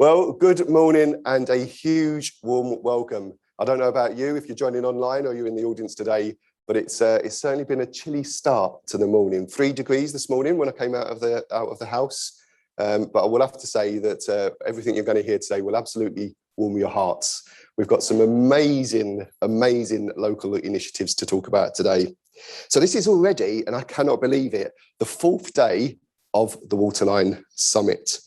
Well, good morning and a huge warm welcome. I don't know about you if you're joining online or you're in the audience today, but it's certainly been a chilly start to the morning. 3 degrees this morning when I came out of the house. But I will have to say that everything you're going to hear today will absolutely warm your hearts. We've got some amazing local initiatives to talk about today. So this is already, and I cannot believe it, the 4th day of the Waterline Summit.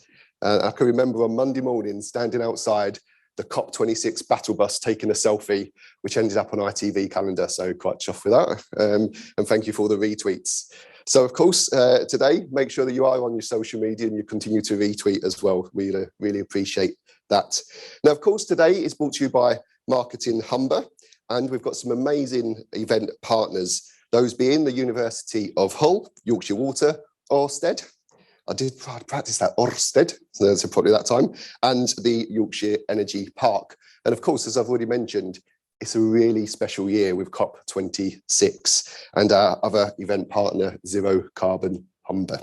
I can remember on Monday morning standing outside the COP26 battle bus taking a selfie, which ended up on ITV calendar, so quite chuffed with that. And thank you for all the retweets. So of course, today, make sure that you are on your social media and you continue to retweet as well. We really appreciate that. Now, of course, today is brought to you by Marketing Humber, and we've got some amazing event partners, those being the University of Hull, Yorkshire Water, Orsted. I did practice that, Orsted, so probably that time, and the Yorkshire Energy Park. And of course, as I've already mentioned, it's a really special year with COP26 and our other event partner, Zero Carbon Humber.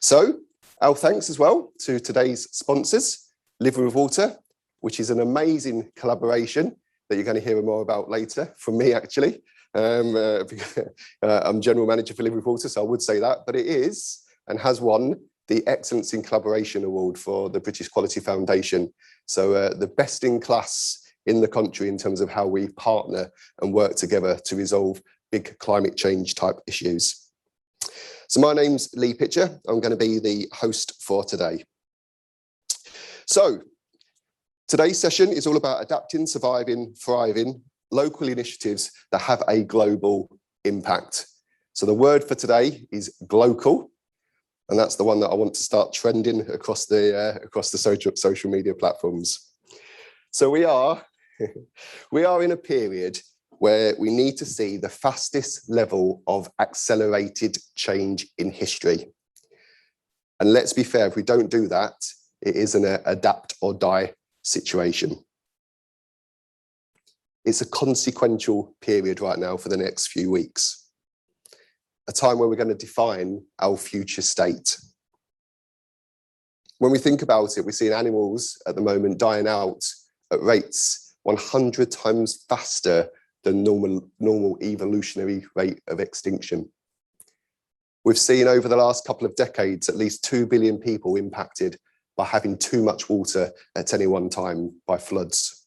So our thanks as well to today's sponsors, Living with Water, which is an amazing collaboration that you're going to hear more about later from me, actually. I'm General Manager for Living with Water, so I would say that, but it is and has won the Excellence in Collaboration Award for the British Quality Foundation. So the best in class in the country in terms of how we partner and work together to resolve big climate change type issues. So my name's Lee Pitcher. I'm going to be the host for today. So today's session is all about adapting, surviving, thriving, local initiatives that have a global impact. So the word for today is glocal. And that's the one that I want to start trending across the social media platforms. So we are in a period where we need to see the fastest level of accelerated change in history. And let's be fair, if we don't do that, it is an adapt or die situation. It's a consequential period right now for the next few weeks. A time where we're going to define our future state. When we think about it, we're seeing animals at the moment dying out at rates 100 times faster than normal evolutionary rate of extinction. We've seen over the last couple of decades at least 2 billion people impacted by having too much water at any one time by floods.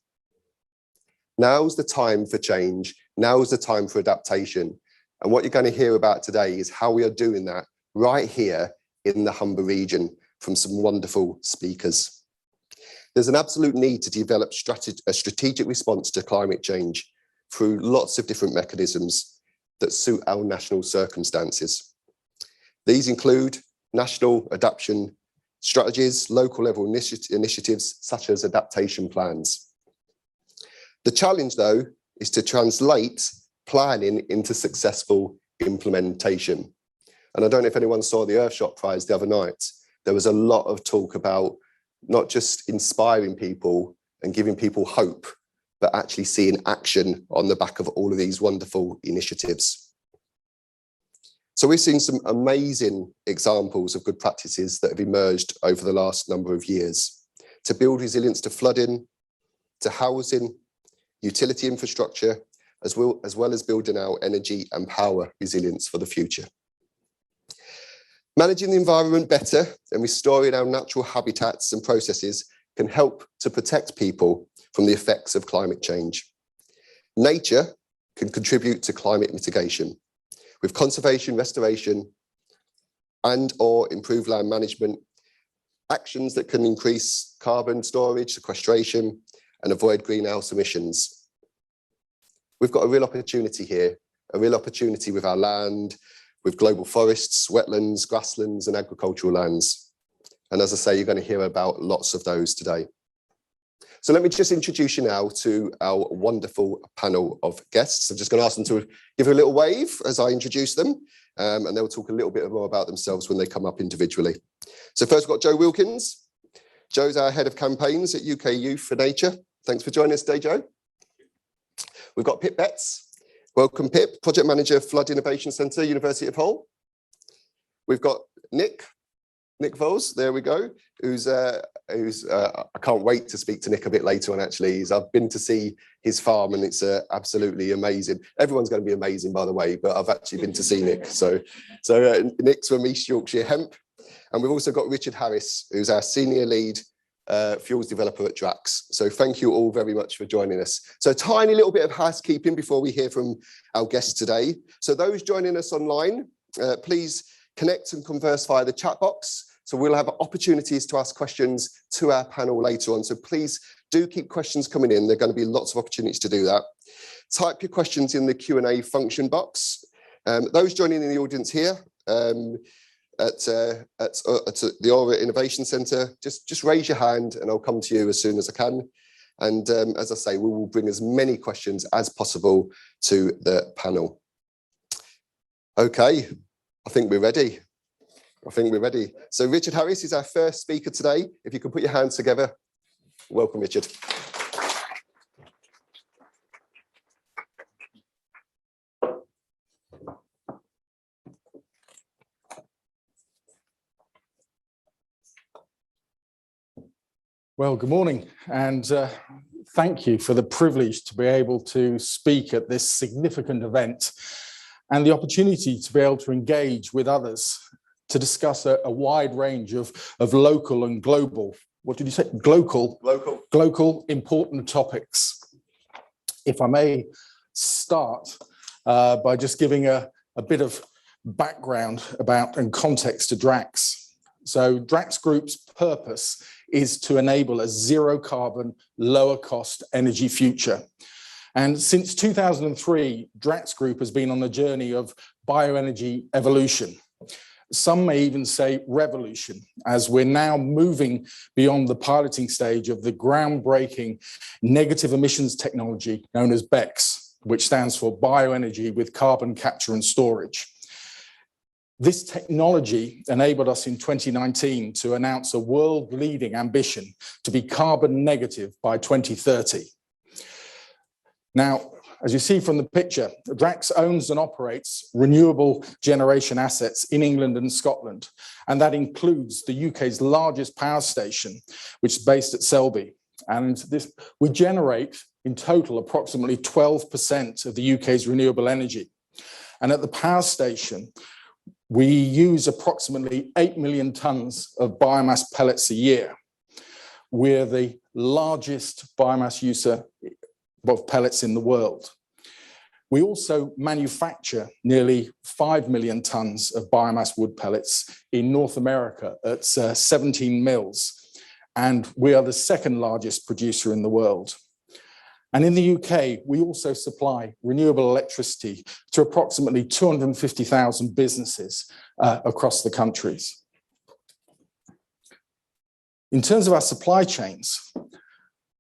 Now's the time for change. Now's the time for adaptation. And what you're going to hear about today is how we are doing that right here in the Humber region from some wonderful speakers. There's an absolute need to develop a strategic response to climate change through lots of different mechanisms that suit our national circumstances. These include national adaptation strategies, local level initiatives such as adaptation plans. The challenge, though, is to translate planning into successful implementation. And I don't know if anyone saw the Earthshot Prize the other night. There was a lot of talk about not just inspiring people and giving people hope, but actually seeing action on the back of all of these wonderful initiatives. So we've seen some amazing examples of good practices that have emerged over the last number of years to build resilience to flooding, to housing, utility infrastructure, as well as building our energy and power resilience for the future. Managing the environment better and restoring our natural habitats and processes can help to protect people from the effects of climate change. Nature can contribute to climate mitigation with conservation, restoration, and/or improved land management, actions that can increase carbon storage, sequestration, and avoid greenhouse emissions. We've got a real opportunity here, a real opportunity with our land, with global forests, wetlands, grasslands, and agricultural lands. And as I say, you're going to hear about lots of those today. So let me just introduce you now to our wonderful panel of guests. I'm just going to ask them to give a little wave as I introduce them, and they'll talk a little bit more about themselves when they come up individually. So first we've got Joe Wilkins. Joe's our head of campaigns at UK Youth for Nature. Thanks for joining us today, Joe. We've got Pip Betts. Welcome, Pip, Project Manager, Flood Innovation Centre, University of Hull. We've got Nick, Nick Voles, there we go, I can't wait to speak to Nick a bit later on, actually. I've been to see his farm and it's absolutely amazing. Everyone's going to be amazing, by the way, but I've actually been to see Nick. So Nick's from East Yorkshire Hemp. And we've also got Richard Harris, who's our senior lead fuels developer at Drax. So thank you all very much for joining us. So a tiny little bit of housekeeping before we hear from our guests today. So those joining us online, please connect and converse via the chat box. So we'll have opportunities to ask questions to our panel later on. So please do keep questions coming in. There are going to be lots of opportunities to do that. Type your questions in the Q&A function box. Those joining in the audience here at the Aura Innovation Centre, just raise your hand and I'll come to you as soon as I can. And as I say, we will bring as many questions as possible to the panel. Okay, I think we're ready. So Richard Harris is our first speaker today. If you could put your hands together. Welcome, Richard. Well, good morning, and thank you for the privilege to be able to speak at this significant event and the opportunity to be able to engage with others to discuss a wide range of local and global, what did you say? Global important topics. If I may start by just giving a bit of background about and context to Drax. So Drax Group's purpose is to enable a zero carbon, lower cost energy future. And since 2003, Drax Group has been on the journey of bioenergy evolution. Some may even say revolution, as we're now moving beyond the piloting stage of the groundbreaking negative emissions technology known as BECCS, which stands for Bioenergy with Carbon Capture and Storage. This technology enabled us in 2019 to announce a world-leading ambition to be carbon negative by 2030. Now, as you see from the picture, Drax owns and operates renewable generation assets in England and Scotland, and that includes the UK's largest power station, which is based at Selby. And we generate in total approximately 12% of the UK's renewable energy. And at the power station, we use approximately 8 million tonnes of biomass pellets a year. We're the largest biomass user of pellets in the world. We also manufacture nearly 5 million tonnes of biomass wood pellets in North America at 17 mills, and we are the second largest producer in the world. And in the UK, we also supply renewable electricity to approximately 250,000 businesses across the countries. In terms of our supply chains,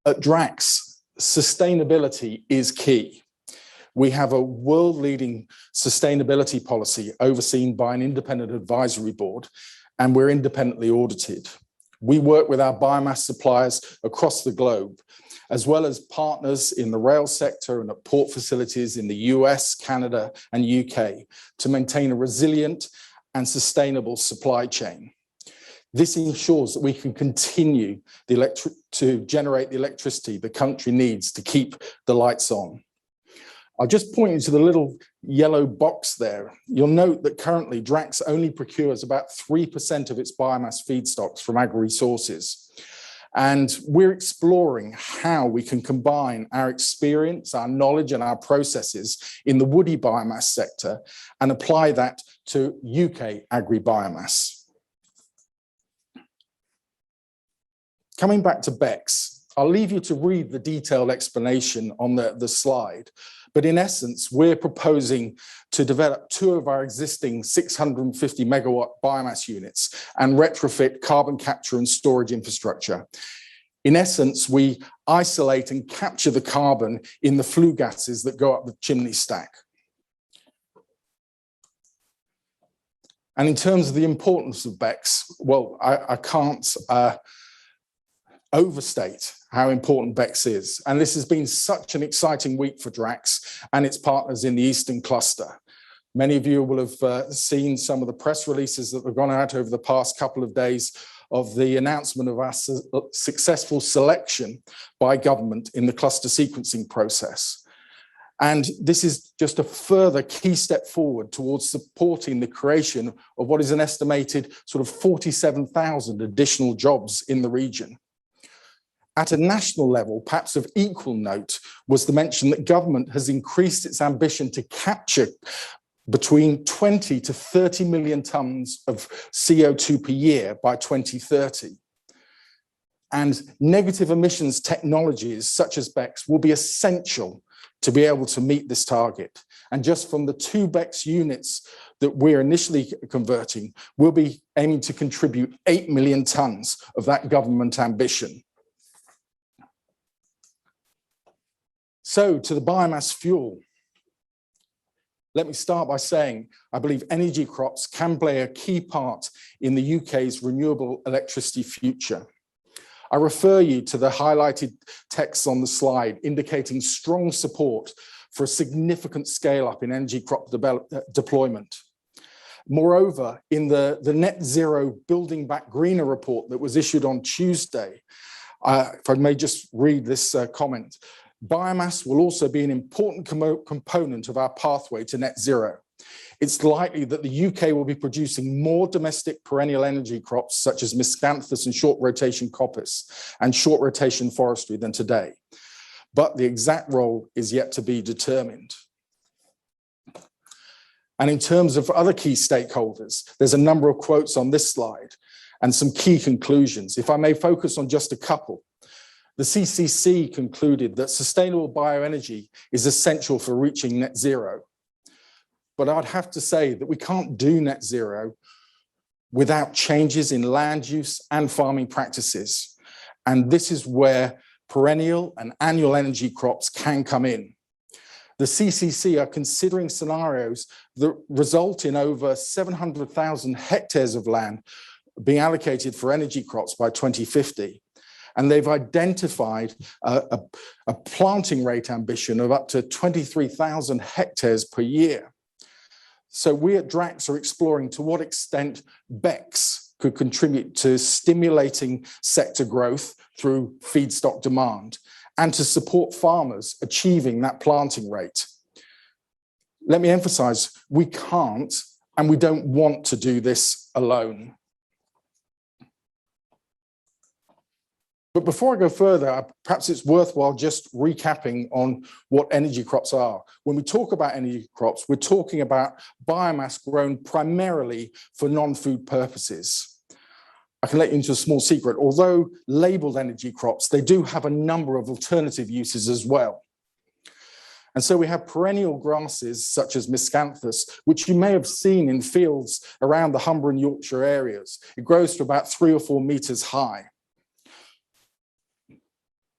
at Drax, sustainability is key. We have a world-leading sustainability policy overseen by an independent advisory board, and we're independently audited. We work with our biomass suppliers across the globe, as well as partners in the rail sector and at port facilities in the US, Canada, and UK to maintain a resilient and sustainable supply chain. This ensures that we can continue to generate the electricity the country needs to keep the lights on. I'll just point you to the little yellow box there. You'll note that currently Drax only procures about 3% of its biomass feedstocks from agri-sources. And we're exploring how we can combine our experience, our knowledge, and our processes in the woody biomass sector and apply that to UK agri-biomass. Coming back to BECCS, I'll leave you to read the detailed explanation on the slide. But in essence, we're proposing to develop 2 of our existing 650 megawatt biomass units and retrofit carbon capture and storage infrastructure. In essence, we isolate and capture the carbon in the flue gases that go up the chimney stack. And in terms of the importance of BECCS, well, I can't overstate how important BECCS is. And this has been such an exciting week for Drax and its partners in the Eastern Cluster. Many of you will have seen some of the press releases that have gone out over the past couple of days of the announcement of our successful selection by government in the cluster sequencing process. And this is just a further key step forward towards supporting the creation of what is an estimated sort of 47,000 additional jobs in the region. At a national level, perhaps of equal note, was the mention that government has increased its ambition to capture between 20 to 30 million tons of CO2 per year by 2030. And negative emissions technologies such as BECCS will be essential to be able to meet this target. And just from the 2 BECCS units that we're initially converting, we'll be aiming to contribute 8 million tons of that government ambition. So to the biomass fuel. Let me start by saying, I believe energy crops can play a key part in the UK's renewable electricity future. I refer you to the highlighted text on the slide indicating strong support for a significant scale up in energy crop deployment. Moreover, in the Net Zero Building Back Greener report that was issued on Tuesday, if I may just read this comment, biomass will also be an important component of our pathway to net zero. It's likely that the UK will be producing more domestic perennial energy crops such as miscanthus and short rotation coppice and short rotation forestry than today. But the exact role is yet to be determined. And in terms of other key stakeholders, there's a number of quotes on this slide and some key conclusions. If I may focus on just a couple. The CCC concluded that sustainable bioenergy is essential for reaching net zero. But I'd have to say that we can't do net zero without changes in land use and farming practices. And this is where perennial and annual energy crops can come in. The CCC are considering scenarios that result in over 700,000 hectares of land being allocated for energy crops by 2050. And they've identified a planting rate ambition of up to 23,000 hectares per year. So we at DRAX are exploring to what extent BECCS could contribute to stimulating sector growth through feedstock demand and to support farmers achieving that planting rate. Let me emphasize, we can't and we don't want to do this alone. But before I go further, perhaps it's worthwhile just recapping on what energy crops are. When we talk about energy crops, we're talking about biomass grown primarily for non-food purposes. I can let you into a small secret. Although labeled energy crops, they do have a number of alternative uses as well. And so we have perennial grasses such as miscanthus, which you may have seen in fields around the Humber and Yorkshire areas. It grows to about 3 or 4 meters high.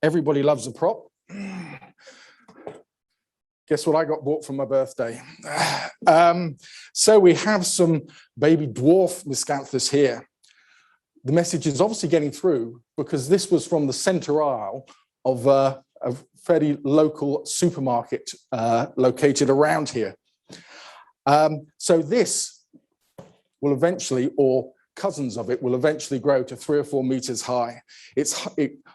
Everybody loves a prop. Guess what I got bought for my birthday? So we have some baby dwarf miscanthus here. The message is obviously getting through because this was from the centre aisle of a fairly local supermarket located around here. So this will eventually, or cousins of it will eventually grow to 3 or 4 meters high.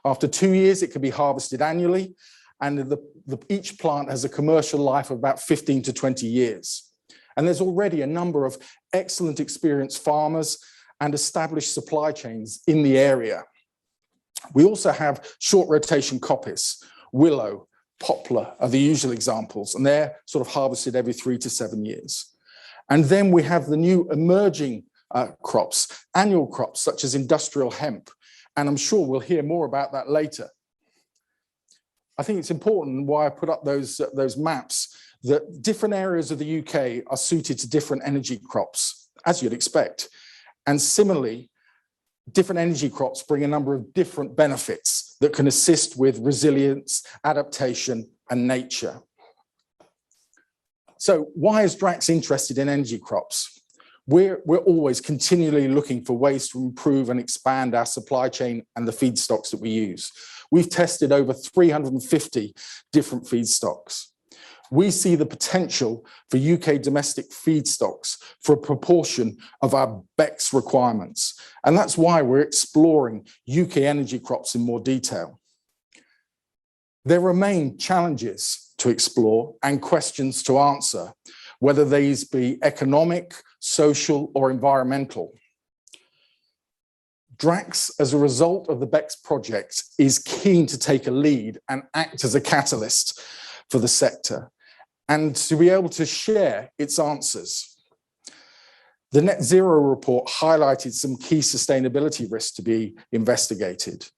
After 2 years, it can be harvested annually, and each plant has a commercial life of about 15 to 20 years. And there's already a number of excellent experienced farmers and established supply chains in the area. We also have short rotation coppice, willow, poplar are the usual examples, and they're sort of harvested every 3 to 7 years. And then we have the new emerging crops, annual crops such as industrial hemp, and I'm sure we'll hear more about that later. I think it's important why I put up those maps that different areas of the UK are suited to different energy crops, as you'd expect. And similarly, different energy crops bring a number of different benefits that can assist with resilience, adaptation, and nature. So why is DRAX interested in energy crops? We're always continually looking for ways to improve and expand our supply chain and the feedstocks that we use. We've tested over 350 different feedstocks. we see the potential for UK domestic feedstocks for a proportion of our BECCS requirements. And that's why we're exploring UK energy crops in more detail. There remain challenges to explore and questions to answer, whether these be economic, social, or environmental. Drax, as a result of the BECCS project, is keen to take a lead and act as a catalyst for the sector and to be able to share its answers. The Net Zero report highlighted some key sustainability risks to be investigated.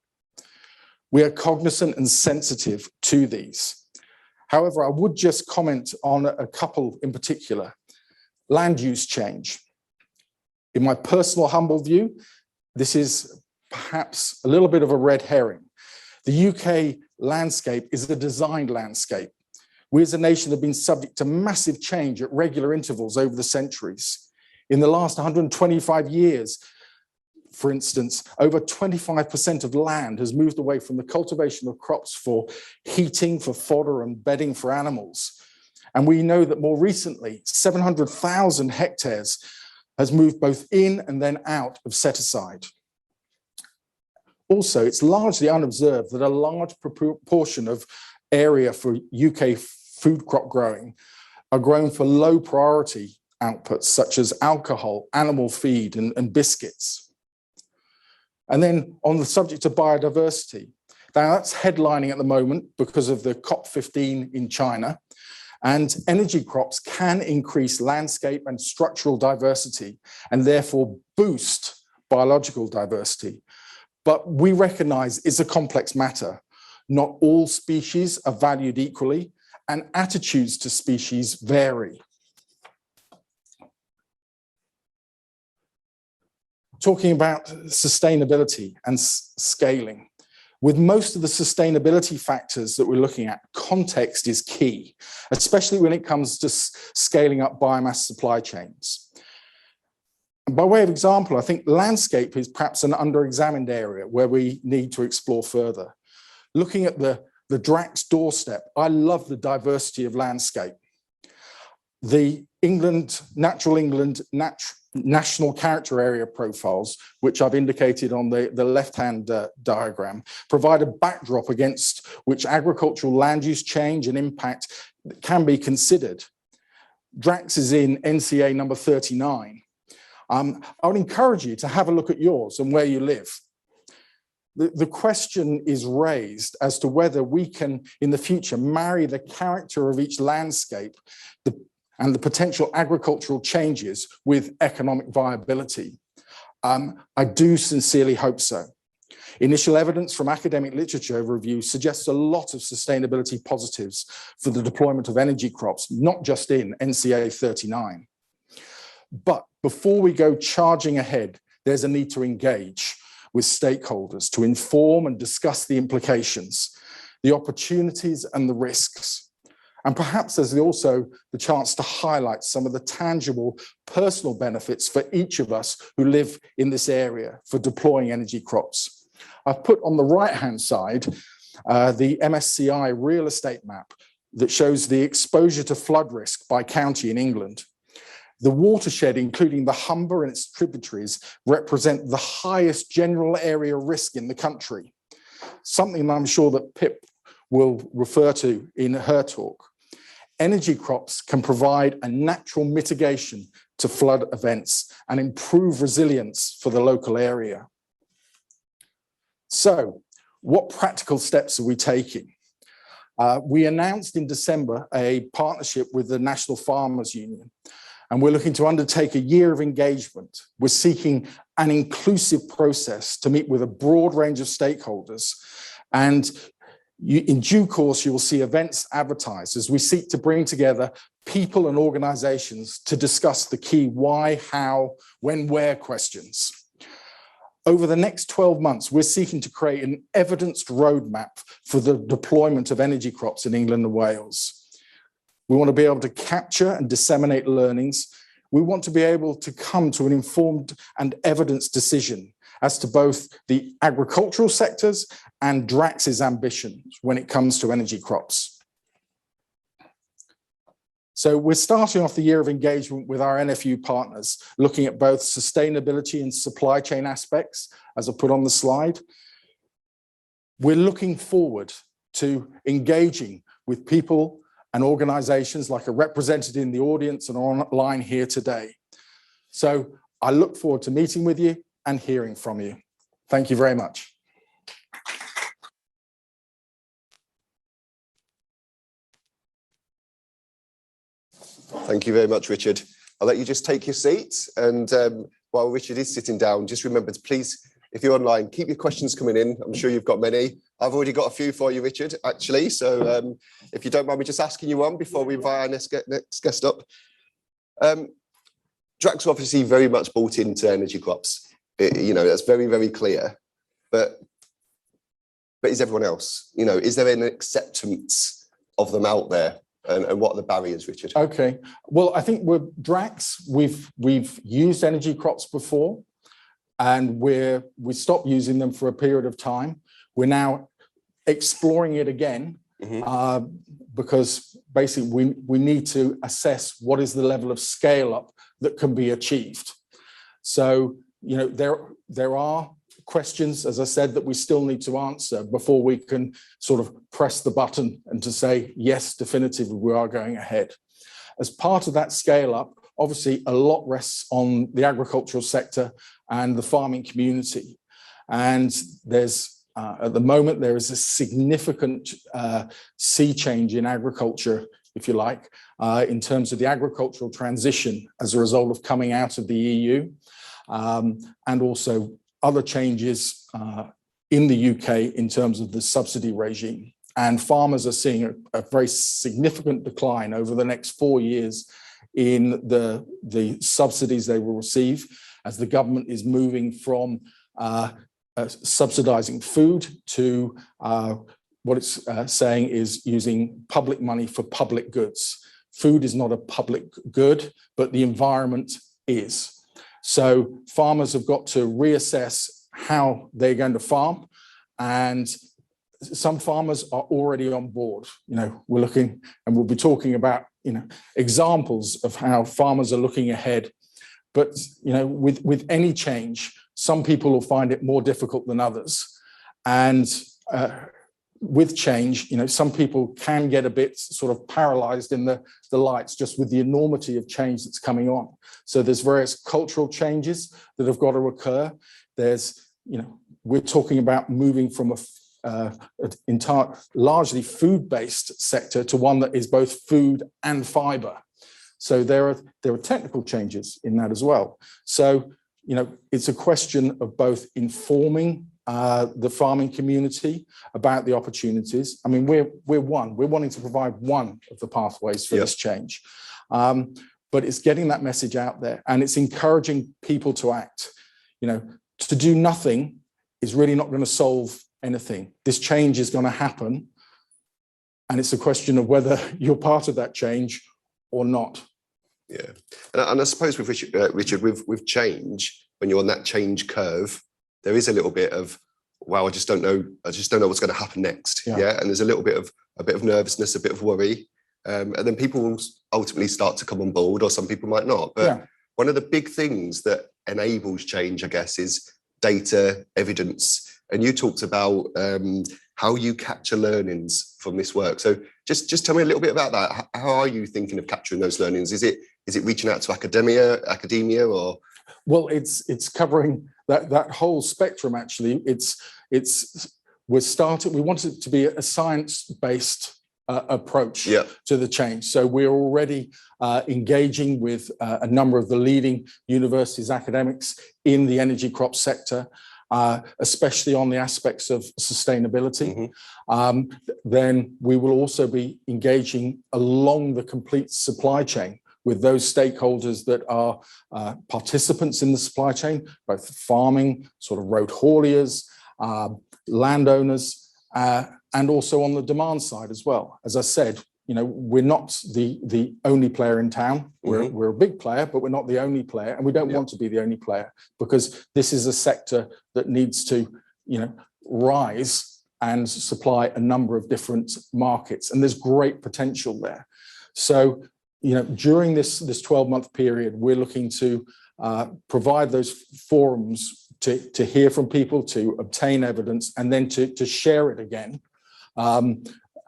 We are cognizant and sensitive to these. However, I would just comment on a couple in particular. Land use change. In my personal humble view, this is perhaps a little bit of a red herring. The UK landscape is a designed landscape. We as a nation have been subject to massive change at regular intervals over the centuries. In the last 125 years, for instance, over 25% of land has moved away from the cultivation of crops for heating, for fodder and bedding for animals. And we know that more recently, 700,000 hectares has moved both in and then out of set-aside. Also, it's largely unobserved that a large proportion of area for UK food crop growing are grown for low priority outputs such as alcohol, animal feed and biscuits. And then on the subject of biodiversity, now that's headlining at the moment because of the COP15 in China. And energy crops can increase landscape and structural diversity and therefore boost biological diversity. But we recognize it's a complex matter. Not all species are valued equally and attitudes to species vary. Talking about sustainability and scaling. With most of the sustainability factors that we're looking at, context is key, especially when it comes to scaling up biomass supply chains. And by way of example, I think landscape is perhaps an under-examined area where we need to explore further. Looking at the Drax doorstep, I love the diversity of landscape. The Natural England National Character Area profiles, which I've indicated on the left-hand diagram, provide a backdrop against which agricultural land use change and impact can be considered. Drax is in NCA number 39. I would encourage you to have a look at yours and where you live. The question is raised as to whether we can, in the future, marry the character of each landscape and the potential agricultural changes with economic viability. I do sincerely hope so. Initial evidence from academic literature review suggests a lot of sustainability positives for the deployment of energy crops, not just in NCA 39. But before we go charging ahead, there's a need to engage with stakeholders to inform and discuss the implications, the opportunities and the risks. And perhaps there's also the chance to highlight some of the tangible personal benefits for each of us who live in this area for deploying energy crops. I've put on the right-hand side the MSCI real estate map that shows the exposure to flood risk by county in England. The watershed, including the Humber and its tributaries, represent the highest general area risk in the country, something I'm sure that Pip will refer to in her talk. Energy crops can provide a natural mitigation to flood events and improve resilience for the local area. So, what practical steps are we taking? We announced in December a partnership with the National Farmers Union, and we're looking to undertake a year of engagement. We're seeking an inclusive process to meet with a broad range of stakeholders, and in due course, you will see events advertised as we seek to bring together people and organizations to discuss the key why, how, when, where questions. Over the next 12 months, we're seeking to create an evidenced roadmap for the deployment of energy crops in England and Wales. We want to be able to capture and disseminate learnings. We want to be able to come to an informed and evidenced decision as to both the agricultural sectors and Drax's ambitions when it comes to energy crops. So we're starting off the year of engagement with our NFU partners, looking at both sustainability and supply chain aspects, as I put on the slide. We're looking forward to engaging with people and organizations like are represented in the audience and online here today. So I look forward to meeting with you and hearing from you. Thank you very much. Thank you very much, Richard. I'll let you just take your seat. And while Richard is sitting down, just remember to please, if you're online, keep your questions coming in. I'm sure you've got many. I've already got a few for you, Richard, actually. So if you don't mind me just asking you one before we invite our next guest up. Drax are obviously very much bought into energy crops. That's very, very clear. But is everyone else? Is there an acceptance of them out there? And what are the barriers, Richard? Okay. Well, I think with Drax, we've used energy crops before, and we stopped using them for a period of time. We're now exploring it again, because basically we need to assess what is the level of scale up that can be achieved. So, there are questions, as I said, that we still need to answer before we can sort of press the button and to say, yes, definitively, we are going ahead. As part of that scale up, obviously, a lot rests on the agricultural sector and the farming community. And there's, at the moment, there is a significant sea change in agriculture, if you like, in terms of the agricultural transition as a result of coming out of the EU, and also other changes in the UK in terms of the subsidy regime. And farmers are seeing a very significant decline over the next 4 years in the subsidies they will receive, as the government is moving from subsidizing food to what it's saying is using public money for public goods. Food is not a public good, but the environment is. So farmers have got to reassess how they're going to farm, and some farmers are already on board. We're looking, and we'll be talking about, examples of how farmers are looking ahead. But, with any change, some people will find it more difficult than others. And with change, some people can get a bit sort of paralyzed in the lights just with the enormity of change that's coming on. So there's various cultural changes that have got to occur. There's, we're talking about moving from an entire, largely food-based sector to one that is both food and fiber. So there are technical changes in that as well. So, it's a question of both informing the farming community about the opportunities. I mean, we're wanting to provide one of the pathways for this change. But it's getting that message out there, and it's encouraging people to act. To do nothing is really not going to solve anything. This change is going to happen, and it's a question of whether you're part of that change or not. Yeah, and I suppose with Richard, with change, when you're on that change curve, there is a little bit of, wow, I just don't know what's going to happen next. Yeah, and there's a bit of nervousness, a bit of worry, and then people will ultimately start to come on board, or some people might not. But one of the big things that enables change, I guess, is data, evidence. And you talked about how you capture learnings from this work. So just tell me a little bit about that. How are you thinking of capturing those learnings? Is it reaching out to academia, or? Well, it's covering that whole spectrum. Actually, we wanted it to be a science-based approach to the change. So we're already engaging with a number of the leading universities, academics in the energy crop sector, especially on the aspects of sustainability. Then we will also be engaging along the complete supply chain with those stakeholders that are participants in the supply chain, both farming, sort of road hauliers, landowners, and also on the demand side as well. As I said, we're not the only player in town. We're a big player, but we're not the only player, and we don't want to be the only player, because this is a sector that needs to, rise and supply a number of different markets, and there's great potential there. So during this 12-month period, we're looking to provide those forums to hear from people, to obtain evidence, and then to share it again.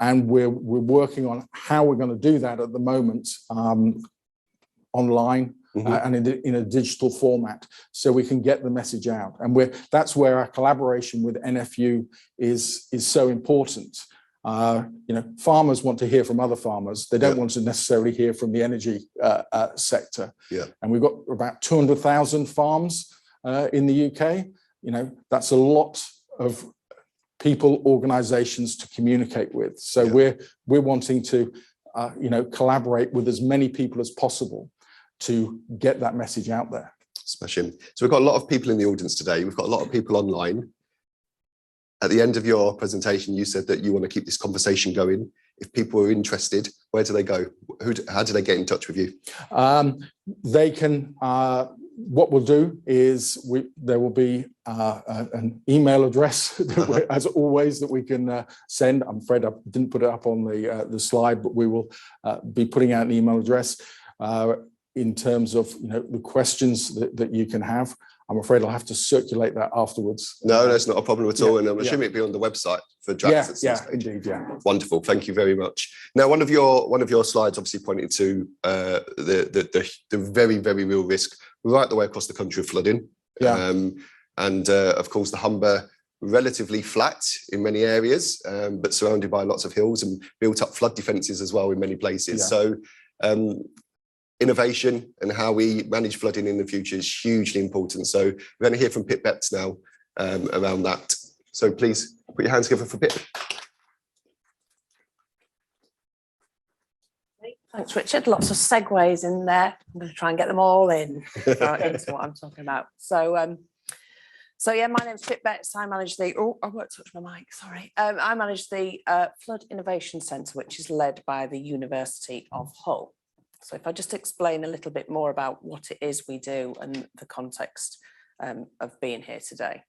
And we're working on how we're going to do that at the moment, online and in a digital format, so we can get the message out. And that's where our collaboration with NFU is so important. Farmers want to hear from other farmers. They don't want to necessarily hear from the energy sector. And we've got about 200,000 farms in the UK. That's a lot of people, organizations to communicate with. So we're wanting to collaborate with as many people as possible to get that message out there. Smashing. So we've got a lot of people in the audience today. We've got a lot of people online. At the end of your presentation, you said that you want to keep this conversation going. If people are interested, where do they go? How do they get in touch with you? They can, what we'll do is there will be an email address, as always, that we can send. I'm afraid I didn't put it up on the slide, but we will be putting out an email address in terms of the questions that you can have. I'm afraid I'll have to circulate that afterwards. No, that's not a problem at all. And I'm assuming it'll be on the website for Drax. Indeed, Wonderful. Thank you very much. Now, one of your slides obviously pointed to the very, very real risk right the way across the country of flooding. And of course, the Humber, relatively flat in many areas, but surrounded by lots of hills and built up flood defences as well in many places. So innovation and how we manage flooding in the future is hugely important. So we're going to hear from Pip Betts now around that. So please put your hands together for Pip. Thanks, Richard. Lots of segues in there. I'm going to try and get them all into what I'm talking about. So yeah, my name's Pip Betts. I manage the, I won't touch my mic, sorry. I manage the Flood Innovation Centre, which is led by the University of Hull. So if I just explain a little bit more about what it is we do and the context of being here today.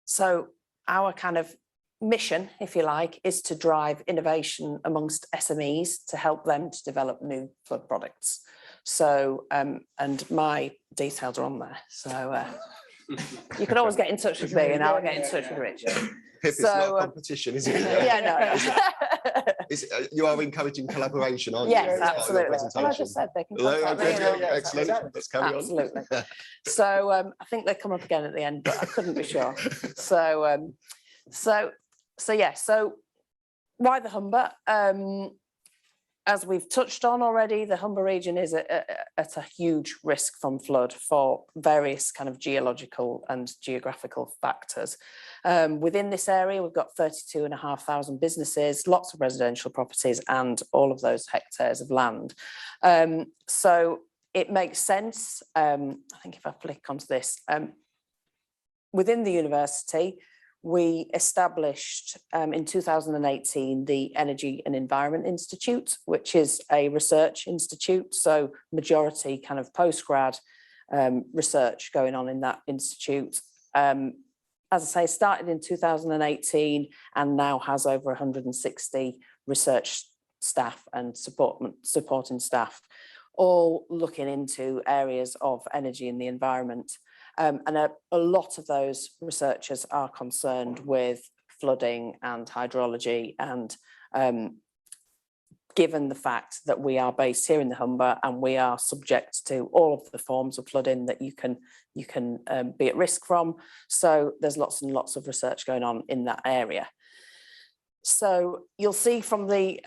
So our kind of mission, if you like, is to drive innovation amongst SMEs to help them to develop new flood products. So, and my details are on there. So you can always get in touch with me and I'll get in touch with Richard. Pip, it's not a competition, is it? You are encouraging collaboration, aren't you? Yes, absolutely. Well, I just said they can contact me. Excellent. Let's carry on. Absolutely. So I think they come up again at the end, but I couldn't be sure. So yeah. So why the Humber? As we've touched on already, the Humber region is at a huge risk from flood for various kind of geological and geographical factors. Within this area, we've got 32,500 businesses, lots of residential properties, and all of those hectares of land. So it makes sense. I think if I flick onto this, within the university, we established in 2018 the Energy and Environment Institute, which is a research institute. So majority kind of postgrad research going on in that institute. As I say, started in 2018 and now has over 160 research staff and supporting staff, all looking into areas of energy and the environment. And a lot of those researchers are concerned with flooding and hydrology, and given the fact that we are based here in the Humber and we are subject to all of the forms of flooding that you can be at risk from. So there's lots and lots of research going on in that area. So you'll see from the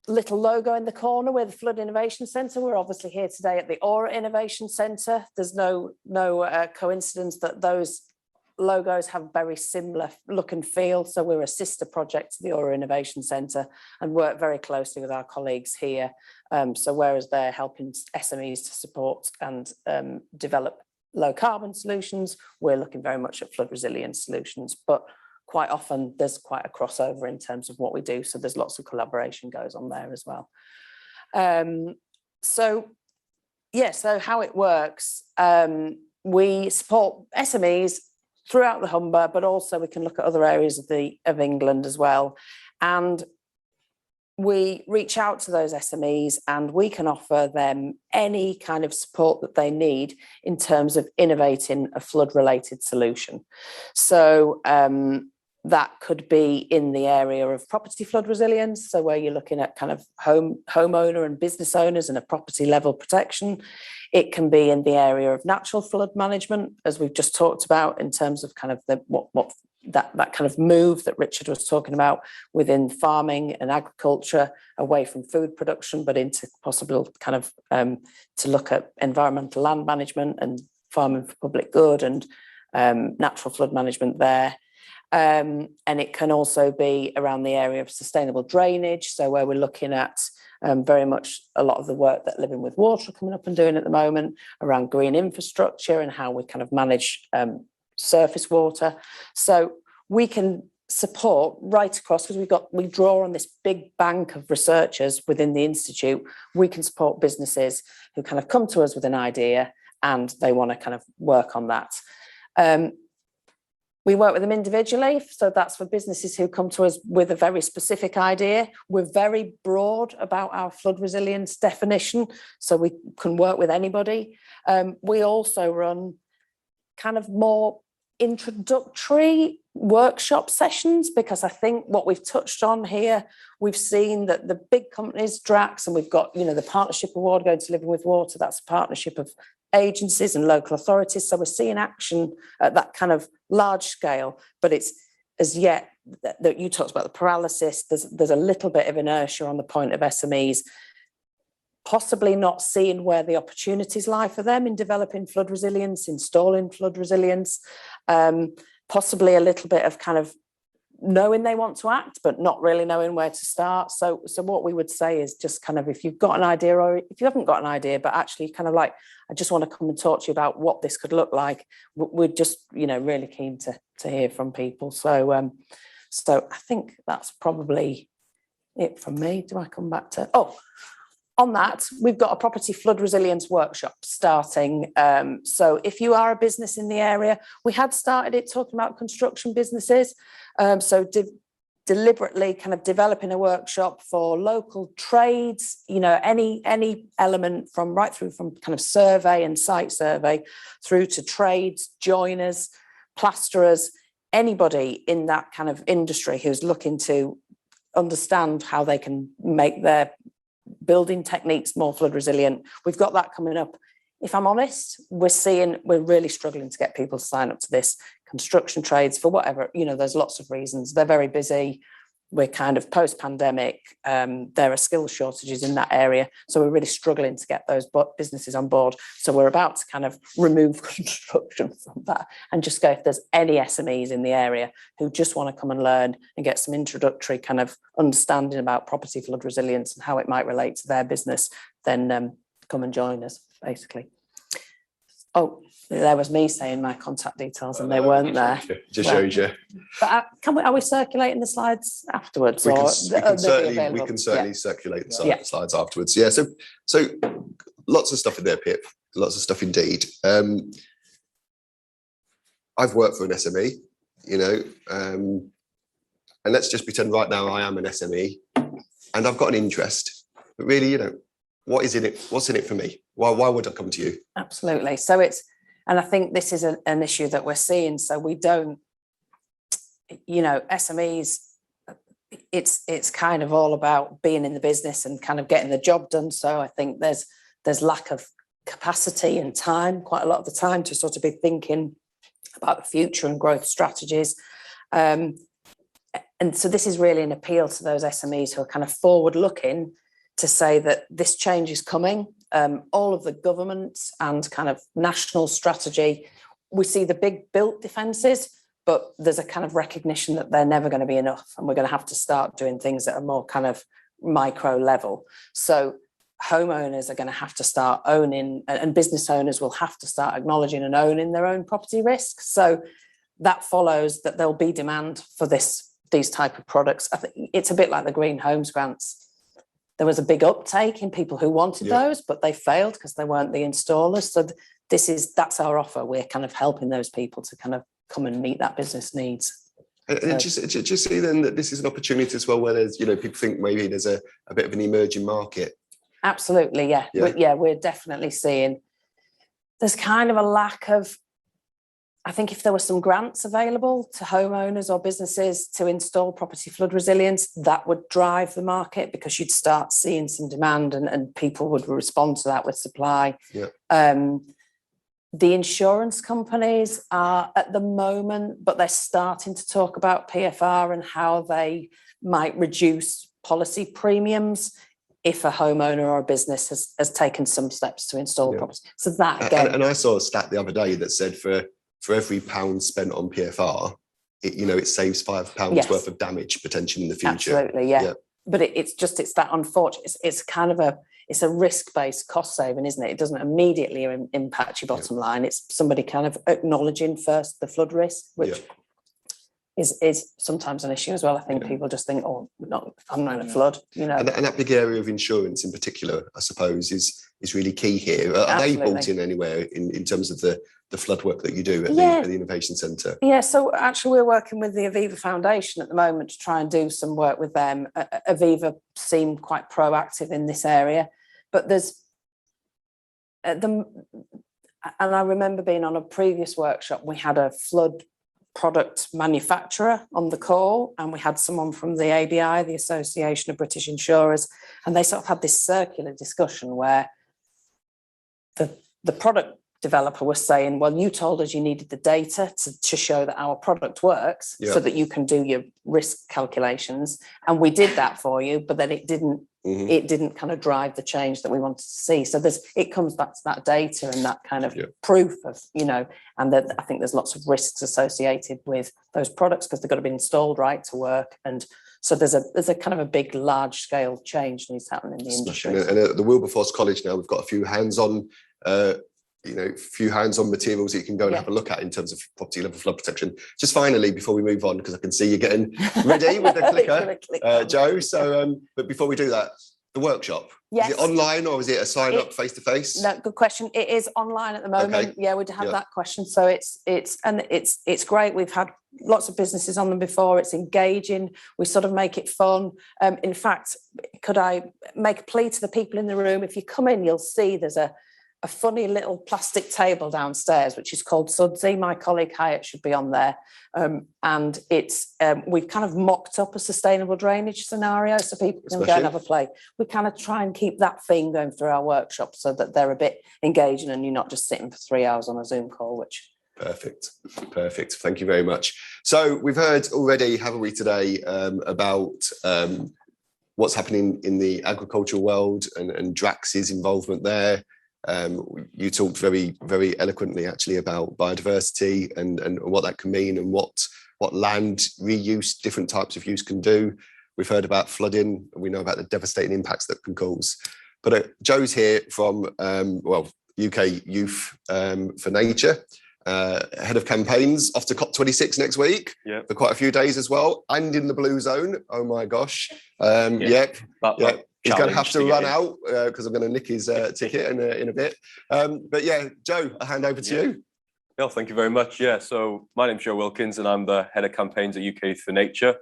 little logo in the corner, we're the Flood Innovation Centre. We're obviously here today at the Aura Innovation Centre. There's no coincidence that those logos have very similar look and feel. So we're a sister project to the Aura Innovation Centre and work very closely with our colleagues here. So whereas they're helping SMEs to support and develop low carbon solutions, we're looking very much at flood resilience solutions. But quite often there's quite a crossover in terms of what we do. So there's lots of collaboration goes on there as well. So how it works, we support SMEs throughout the Humber, but also we can look at other areas of England as well. And we reach out to those SMEs and we can offer them any kind of support that they need in terms of innovating a flood-related solution. So that could be in the area of property flood resilience, so where you're looking at kind of homeowner and business owners and a property level protection. It can be in the area of natural flood management, as we've just talked about, in terms of kind of that kind of move that Richard was talking about within farming and agriculture, away from food production, but into possible kind of to look at environmental land management and farming for public good and natural flood management there. And it can also be around the area of sustainable drainage, so where we're looking at very much a lot of the work that Living with Water are coming up and doing at the moment around green infrastructure and how we kind of manage surface water. So we can support right across, because we draw on this big bank of researchers within the Institute. We can support businesses who kind of come to us with an idea and they want to kind of work on that. We work with them individually, so that's for businesses who come to us with a very specific idea. We're very broad about our flood resilience definition, so we can work with anybody. We also run kind of more introductory workshop sessions, because I think what we've touched on here, we've seen that the big companies, Drax, and we've got, you know, the partnership award going to Living with Water, that's a partnership of agencies and local authorities. So we're seeing action at that kind of large scale, but it's as yet that you talked about the paralysis, there's a little bit of inertia on the point of SMEs, possibly not seeing where the opportunities lie for them in developing flood resilience, installing flood resilience, possibly a little bit of kind of knowing they want to act, but not really knowing where to start. So what we would say is just kind of, if you've got an idea, or if you haven't got an idea, but actually kind of like, I just want to come and talk to you about what this could look like, we're just, you know, really keen to hear from people. So I think that's probably it from me. Do I come back to, on that, we've got a property flood resilience workshop starting. So if you are a business in the area, we had started it talking about construction businesses. So deliberately kind of developing a workshop for local trades, you know, any element from right through from kind of survey and site survey through to trades, joiners, plasterers, anybody in that kind of industry who's looking to understand how they can make their building techniques more flood resilient. We've got that coming up. If I'm honest, we're really struggling to get people to sign up to this. Construction trades, for whatever, you know, there's lots of reasons. They're very busy. We're kind of post-pandemic. There are skill shortages in that area. So we're really struggling to get those businesses on board. So we're about to kind of remove construction from that and just go, if there's any SMEs in the area who just want to come and learn and get some introductory kind of understanding about property flood resilience and how it might relate to their business, then come and join us, basically. Oh, there was me saying my contact details and they weren't there. Just shows you. But are we circulating the slides afterwards? We can certainly circulate the slides afterwards. Yeah, so lots of stuff in there, Pip. Lots of stuff indeed. I've worked for an SME, you know, and let's just pretend right now I am an SME and I've got an interest. But really, you know, what's in it for me? Why would I come to you? Absolutely. So and I think this is an issue that we're seeing. So we don't, you know, SMEs, it's kind of all about being in the business and kind of getting the job done. So I think there's lack of capacity and time, quite a lot of the time, to sort of be thinking about the future and growth strategies. And so this is really an appeal to those SMEs who are kind of forward looking to say that this change is coming. All of the government and kind of national strategy, we see the big built defences, but there's a kind of recognition that they're never going to be enough, and we're going to have to start doing things at a more kind of micro level. So homeowners are going to have to start owning, and business owners will have to start acknowledging and owning their own property risks. So that follows that there'll be demand for these type of products. I think it's a bit like the Green Homes grants. There was a big uptake in people who wanted those, but they failed because they weren't the installers. So that's our offer. We're kind of helping those people to kind of come and meet that business needs. And do you see then that this is an opportunity as well, where there's, people think maybe there's a bit of an emerging market? Absolutely, yeah. We're definitely seeing there's kind of a lack of, I think if there were some grants available to homeowners or businesses to install property flood resilience, that would drive the market, because you'd start seeing some demand and people would respond to that with supply. Yeah. The insurance companies are at the moment, but they're starting to talk about PFR and how they might reduce policy premiums if a homeowner or a business has taken some steps to install property. So that again. And I saw a stat the other day that said for every £1 spent on PFR, it saves £5 worth of damage potentially in the future. Absolutely, yeah. But it's that unfortunate. It's kind of it's a risk-based cost saving, isn't it? It doesn't immediately impact your bottom line. It's somebody kind of acknowledging first the flood risk, which is sometimes an issue as well. I think people just think, oh, I'm not in a flood, And that big area of insurance in particular, I suppose, is really key here. Are they brought in anywhere in terms of the flood work that you do at the Innovation Centre? Yeah, so actually we're working with the Aviva Foundation at the moment to try and do some work with them. Aviva seem quite proactive in this area, but there's and I remember being on a previous workshop, we had a flood product manufacturer on the call, and we had someone from the ABI, the Association of British Insurers, and they sort of had this circular discussion where the product developer was saying, well, you told us you needed the data to show that our product works so that you can do your risk calculations, and we did that for you, but then it didn't kind of drive the change that we wanted to see. So it comes back to that data and that kind of proof of, and that I think there's lots of risks associated with those products because they've got to be installed right to work. And so there's a kind of a big, large scale change needs to happen in the industry. And at the Wilberforce College now, we've got a few hands-on materials that you can go and have a look at in terms of property level flood protection. Just finally, before we move on, because I can see you getting ready with the clicker, Joe. So, but before we do that, the workshop, is it online or is it a sign up face to face? No, good question. It is online at the moment. Okay. Yeah, we'd have that question. So it's great. We've had lots of businesses on them before. It's engaging. We sort of make it fun. In fact, could I make a plea to the people in the room? If you come in, you'll see there's a funny little plastic table downstairs, which is called Sudsy. My colleague Hyatt should be on there. And it's we've kind of mocked up a sustainable drainage scenario so people can go and have a play. We kind of try and keep that theme going through our workshops so that they're a bit engaging and you're not just sitting for 3 hours on a Zoom call, which... Perfect. Thank you very much. So we've heard already, haven't we, today, about what's happening in the agricultural world and Drax's involvement there. You talked very, very eloquently actually about biodiversity and what that can mean and what land reuse, different types of use can do. We've heard about flooding, and we know about the devastating impacts that can cause. But Joe's here from UK Youth for Nature, head of campaigns, off to COP26 next week for quite a few days as well, and in the blue zone. Oh my gosh! He's going to have to run out because I'm going to nick his ticket in a bit. But yeah, Joe, I'll hand over to you. Yeah, thank you very much. Yeah, so my name's Joe Wilkins and I'm the head of campaigns at UK Youth for Nature.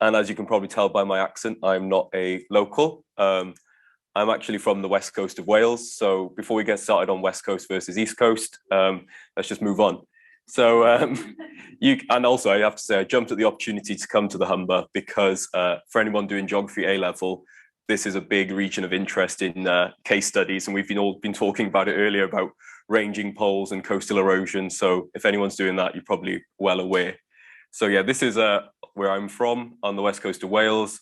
And as you can probably tell by my accent, I'm not a local. I'm actually from the west coast of Wales. So before we get started on west coast versus east coast, let's just move on. So and also I have to say I jumped at the opportunity to come to the Humber because for anyone doing geography A-level, this is a big region of interest in case studies, and we've all been talking about it earlier about ranging poles and coastal erosion. So if anyone's doing that, you're probably well aware. So yeah, this is where I'm from on the west coast of Wales,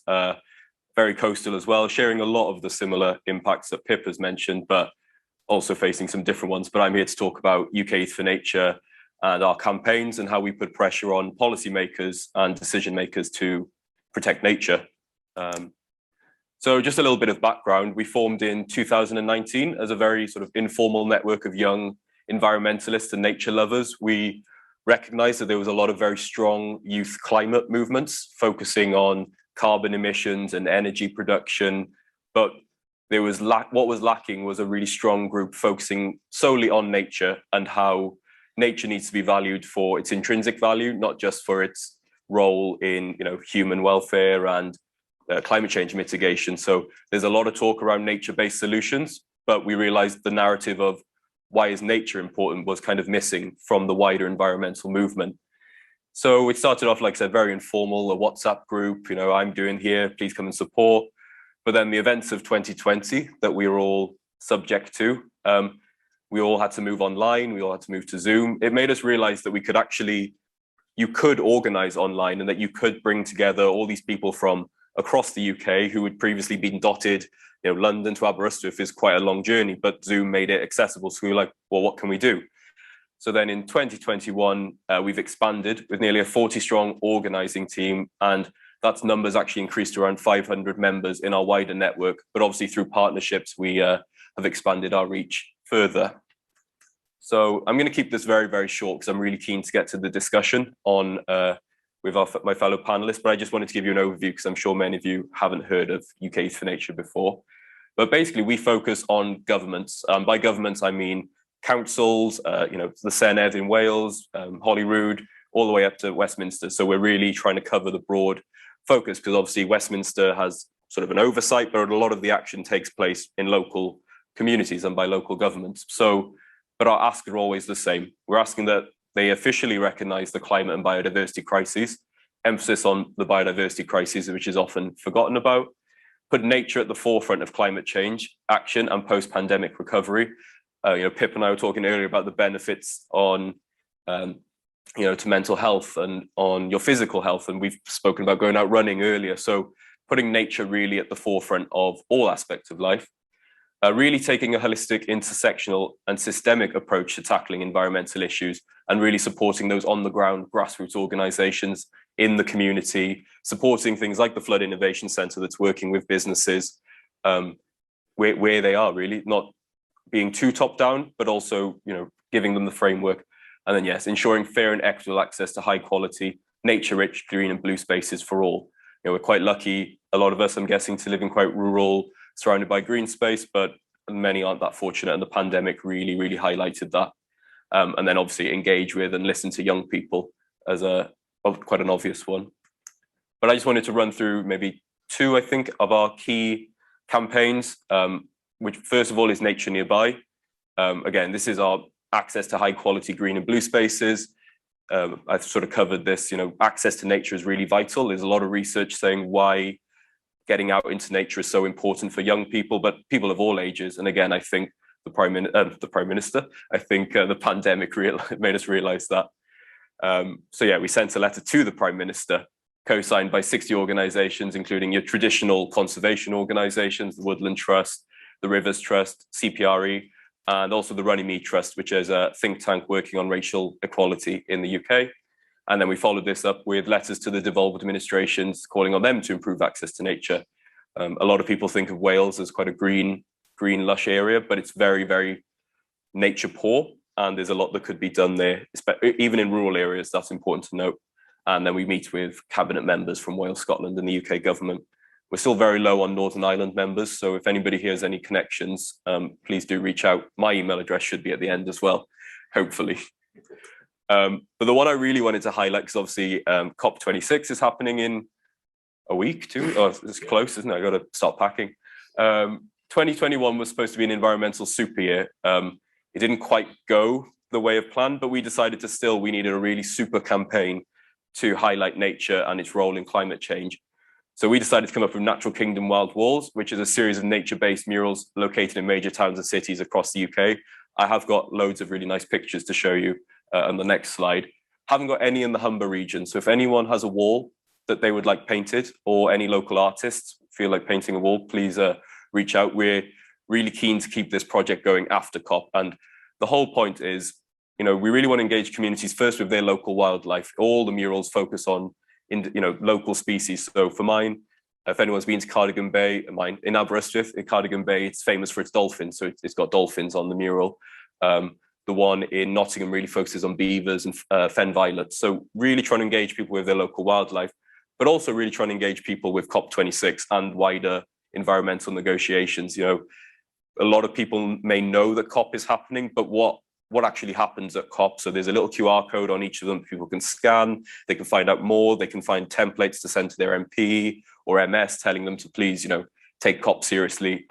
very coastal as well, sharing a lot of the similar impacts that Pip has mentioned, but also facing some different ones. But I'm here to talk about UK Youth for Nature and our campaigns and how we put pressure on policymakers and decision makers to protect nature. So just a little bit of background. We formed in 2019 as a very sort of informal network of young environmentalists and nature lovers. We recognized that there was a lot of very strong youth climate movements focusing on carbon emissions and energy production, but there was what was lacking was a really strong group focusing solely on nature and how nature needs to be valued for its intrinsic value, not just for its role in, human welfare and climate change mitigation. So there's a lot of talk around nature-based solutions, but we realized the narrative of why is nature important was kind of missing from the wider environmental movement. So it started off, like I said, very informal, a WhatsApp group, I'm doing here, please come and support. But then the events of 2020 that we were all subject to, we all had to move online, we all had to move to Zoom. It made us realize that you could organize online and that you could bring together all these people from across the UK who had previously been dotted, London to Aberystwyth is quite a long journey, but Zoom made it accessible. So we were like, well, what can we do? So then in 2021, we've expanded with nearly a 40-strong organizing team, and that's numbers actually increased to around 500 members in our wider network. But obviously through partnerships, we have expanded our reach further. So I'm going to keep this very, very short because I'm really keen to get to the discussion on with my fellow panelists, but I just wanted to give you an overview because I'm sure many of you haven't heard of UK Youth for Nature before. But basically we focus on governments. By governments, I mean councils, the Senedd in Wales, Holyrood, all the way up to Westminster. So we're really trying to cover the broad focus because obviously Westminster has sort of an oversight, but a lot of the action takes place in local communities and by local governments. So, but our ask are always the same. We're asking that they officially recognise the climate and biodiversity crises, emphasis on the biodiversity crisis, which is often forgotten about, put nature at the forefront of climate change, action and post-pandemic recovery. Pip and I were talking earlier about the benefits on, to mental health and on your physical health, and we've spoken about going out running earlier. So putting nature really at the forefront of all aspects of life. Really taking a holistic, intersectional and systemic approach to tackling environmental issues and really supporting those on the ground grassroots organisations in the community, supporting things like the Flood Innovation Centre that's working with businesses where they are really, not being too top down, but also, giving them the framework. And then yes, ensuring fair and equitable access to high quality, nature rich, green and blue spaces for all. We're quite lucky, a lot of us, I'm guessing, to live in quite rural, surrounded by green space, but many aren't that fortunate, and the pandemic really, really highlighted that. And then obviously engage with and listen to young people as quite an obvious one. But I just wanted to run through maybe two, I think, of our key campaigns, which first of all is Nature Nearby. Again, this is our access to high quality green and blue spaces. I've sort of covered this, access to nature is really vital. There's a lot of research saying why getting out into nature is so important for young people, but people of all ages. And again, I think the Prime Minister, I think the pandemic made us realize that. So yeah, we sent a letter to the Prime Minister, co-signed by 60 organizations, including your traditional conservation organizations, the Woodland Trust, the Rivers Trust, CPRE, and also the Runnymede Trust, which is a think tank working on racial equality in the UK. And then we followed this up with letters to the devolved administrations calling on them to improve access to nature. A lot of people think of Wales as quite a green, lush area, but it's very, very nature poor. And there's a lot that could be done there, even in rural areas. That's important to note. And then we meet with cabinet members from Wales, Scotland and the UK government. We're still very low on Northern Ireland members. So if anybody here has any connections, please do reach out. My email address should be at the end as well, hopefully. But the one I really wanted to highlight, because obviously COP26 is happening in a week, too. Oh, it's close, isn't it? I got to start packing. 2021 was supposed to be an environmental super year. It didn't quite go the way of planned, but we decided we needed a really super campaign to highlight nature and its role in climate change. So we decided to come up with Natural Kingdom Wild Walls, which is a series of nature-based murals located in major towns and cities across the UK. I have got loads of really nice pictures to show you on the next slide. Haven't got any in the Humber region. So if anyone has a wall that they would like painted, or any local artists feel like painting a wall, please reach out. We're really keen to keep this project going after COP. And the whole point is, we really want to engage communities first with their local wildlife. All the murals focus on local species. So for mine, if anyone's been to Cardigan Bay, in Aberystwyth, in Cardigan Bay, it's famous for its dolphins. So it's got dolphins on the mural. The one in Nottingham really focuses on beavers and fen violets. So really trying to engage people with their local wildlife, but also really trying to engage people with COP26 and wider environmental negotiations. A lot of people may know that COP is happening, but what what actually happens at COP. So there's a little QR code on each of them people can scan. They can find out more. They can find templates to send to their MP or MS telling them to please, take COP seriously.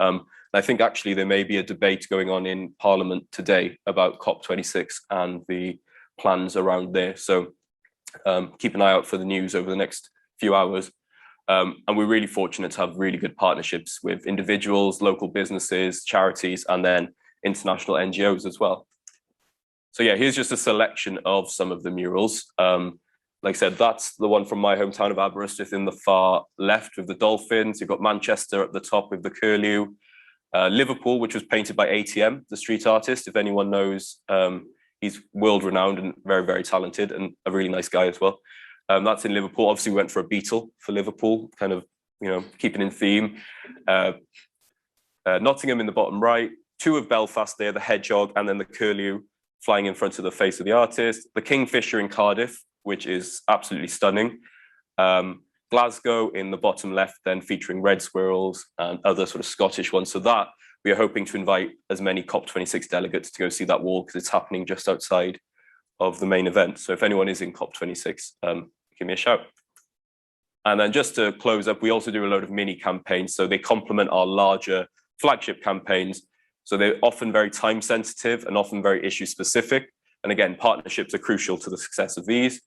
I think actually there may be a debate going on in Parliament today about COP26 and the plans around there. So keep an eye out for the news over the next few hours. And we're really fortunate to have really good partnerships with individuals, local businesses, charities, and then international NGOs as well. So yeah, here's just a selection of some of the murals. Like I said, that's the one from my hometown of Aberystwyth in the far left with the dolphins. You've got Manchester at the top with the curlew. Liverpool, which was painted by ATM, the street artist. If anyone knows, he's world renowned and very, very talented and a really nice guy as well. That's in Liverpool. Obviously, we went for a beetle for Liverpool, kind of, keeping in theme. Nottingham in the bottom right, 2 of Belfast there, the hedgehog, and then the curlew flying in front of the face of the artist. The kingfisher in Cardiff, which is absolutely stunning. Glasgow in the bottom left, then featuring red squirrels and other sort of Scottish ones. So that we are hoping to invite as many COP26 delegates to go see that wall because it's happening just outside of the main event. So if anyone is in COP26, give me a shout. And then just to close up, we also do a load of mini campaigns. So they complement our larger flagship campaigns. So they're often very time sensitive and often very issue specific. And again, partnerships are crucial to the success of these.